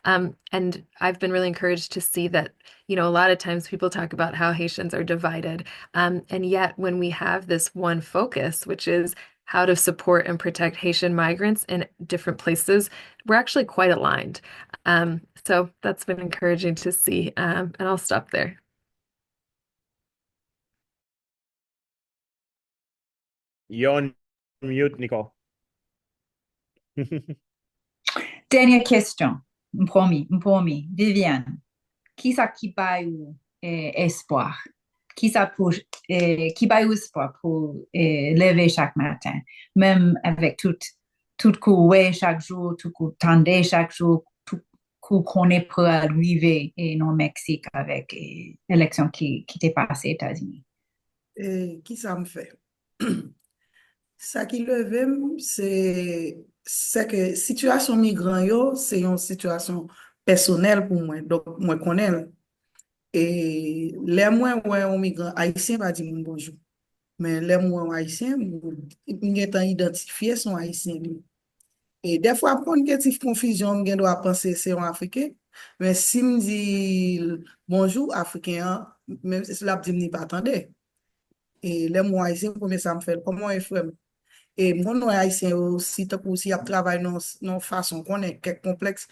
[SPEAKER 6] And I've been really encouraged to see that, a lot of times people talk about how Haitians are divided. And yet when we have this one focus, which is how to support and protect Haitian migrants in different places, we're actually quite aligned. So that's been encouraging to see. And I'll stop there.
[SPEAKER 5] You're on mute, Nicole.
[SPEAKER 4] Dernière question, promis. Viviane, qui ça qui baille espoir? Qui baille espoir pour lever chaque matin, même avec tout courir chaque jour, tout tendre chaque jour, tout qu'on est prêt à arriver au Mexique avec l'élection qui t'est passée aux États-Unis?
[SPEAKER 7] Qui ça me fait? Ça qui leve, c'est que situation migrant yo, c'est une situation personnelle pour moi. Donc, moi connais. Et les moi, ouais, un migrant haïtien va dire mon bonjour. Mais les moi haïtien, il est identifié son haïtien. Et des fois, pour une petite confusion, je dois penser c'est un Africain. Mais si me dit bonjour Africain, même si cela me dit pas attendre. Et les moi haïtien, comment ça me fait? Comment est frère? Et mon haïtien aussi, tant aussi, a travaillé dans façon qu'on est quelque complexe.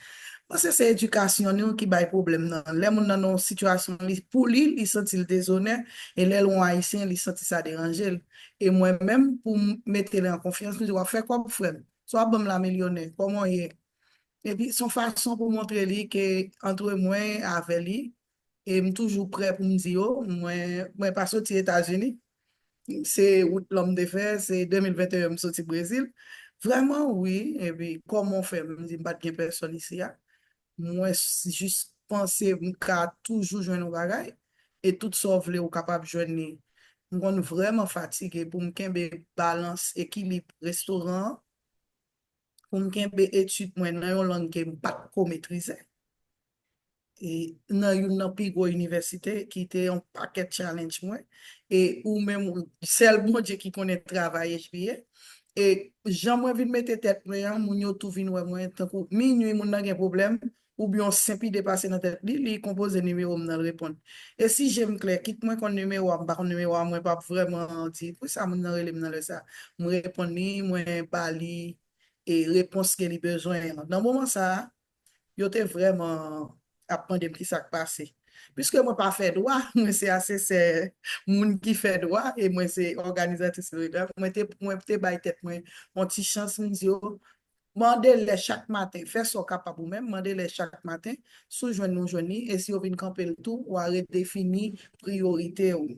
[SPEAKER 7] Parce que c'est l'éducation nous qui a problème. Les gens dans une situation, pour lui, il sentit déshonneur, et les gens haïtiens, ils sentit ça déranger. Et moi-même, pour mettre en confiance, je dois faire quoi pour faire? Soit bon la millionnaire, comment il est. Et puis, son façon pour montrer lui que entre moi et avec lui, et je suis toujours prêt pour me dire, oh, moi, pas sorti aux États-Unis. C'est l'homme de fer, c'est 2021, je suis sorti au Brésil. Vraiment, oui. Et puis, comment on fait? Je me dis, pas de personne ici. Moi, juste penser, je toujours jouer nos bagages et tout sauf les capable de jouer. Je suis vraiment fatigué pour me faire balance, équilibre, restaurant, pour me faire études, moi, dans une langue que je ne pas maîtriser. Et dans une plus grande université qui était un paquet de challenge moi et ou même seul bon Dieu qui connaît travailler et j'aimerais venir mettre tête moi mon yo tout vinn moi tant que minuit mon n'a problème ou bien simple dépasser dans tête li compose numéro me répondre et si j'aime clair quitte moi kon numéro pas numéro moi pas vraiment dire pour ça mon relève dans le ça me répondre ni moi parler et réponse qu'il a besoin dans moment ça yo te vraiment apprendre qui ça passé. Puisque moi pas fait droit, moi c'est assez c'est moun qui fait droit et moi c'est organisatrice solidaire. Moi te bay tête moi on petit chance me dire mandez-les chaque matin, faire ce capable ou même mandez-les chaque matin sous joindre nous joindre et si on vient camper le tout ou redéfinir priorité ou.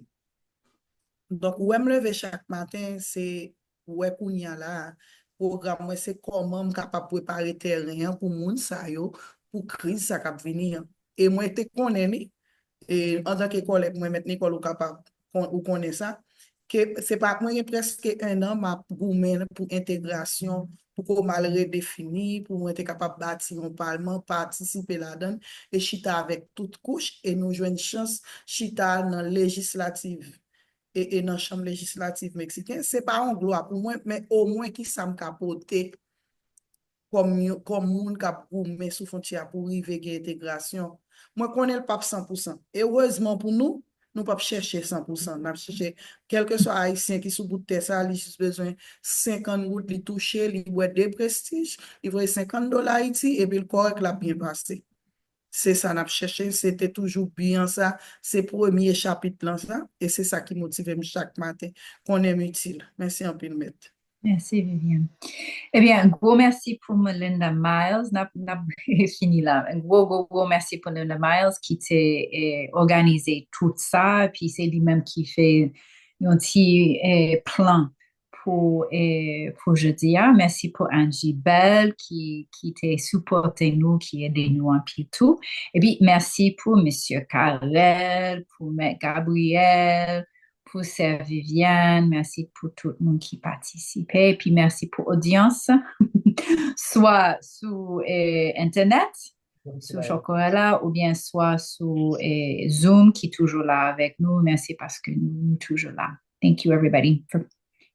[SPEAKER 7] Donc ouais me lever chaque matin c'est ouais kounya là programme moi c'est comment me capable préparer terrain pour moun ça yo pour crise ça cap venir et moi te connais et en tant que collègue moi maintenant Nicole capable ou connaît ça que c'est pas moi presque un an m'a goumé pour intégration pour qu'on mal redéfini pour moi être capable bâtir un parlement participer là-dedans et chita avec toute couche et nous jouer une chance chita dans législative et dans la chambre législative mexicaine c'est pas un gloire pour moi mais au moins qui ça me capoter comme moun k'ap goumé sous frontière pour arriver à l'intégration. Moi, connais le pape 100%. Et heureusement pour nous, nous pas chercher 100%. Nous chercher, quel que soit haïtien qui sous bout de terre, ça, il a juste besoin 50 gouttes, il toucher, il boit des prestiges, il voit $50 Haïti, et puis le correct l'a bien passé. C'est ça, n'a cherché, c'était toujours bien ça, c'est le premier chapitre là, ça, et c'est ça qui motive chaque matin, qu'on est utile. Merci un peu de mettre.
[SPEAKER 4] Merci, Viviane. Eh bien, un gros merci pour Melinda Miles. N'a fini là. Un gros merci pour Melinda Miles qui t'a organisé tout ça. Puis c'est lui-même qui fait un petit plan pour jeudi. Merci pour Angie Bell qui t'a supporté nous, qui aidé nous un peu tout. Et puis, merci pour Monsieur Carrel, pour M. Gabriel, pour Sœur Viviane, merci pour tout le monde qui participait, et puis merci pour l'audience, soit sur Internet, sur Chocorella, ou bien soit sur Zoom, qui est toujours là avec nous. Merci parce que nous sommes toujours là. Thank you, everybody, for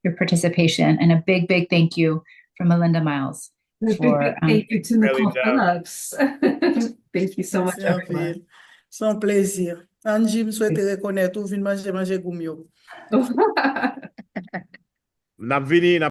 [SPEAKER 4] your participation, and a big thank you for Melinda Miles.
[SPEAKER 1] Thank you to Nicole Phillips. Thank you so much, everyone.
[SPEAKER 7] C'est un plaisir. Angie me souhaite reconnaître ou venir manger goumio.
[SPEAKER 5] N'a vini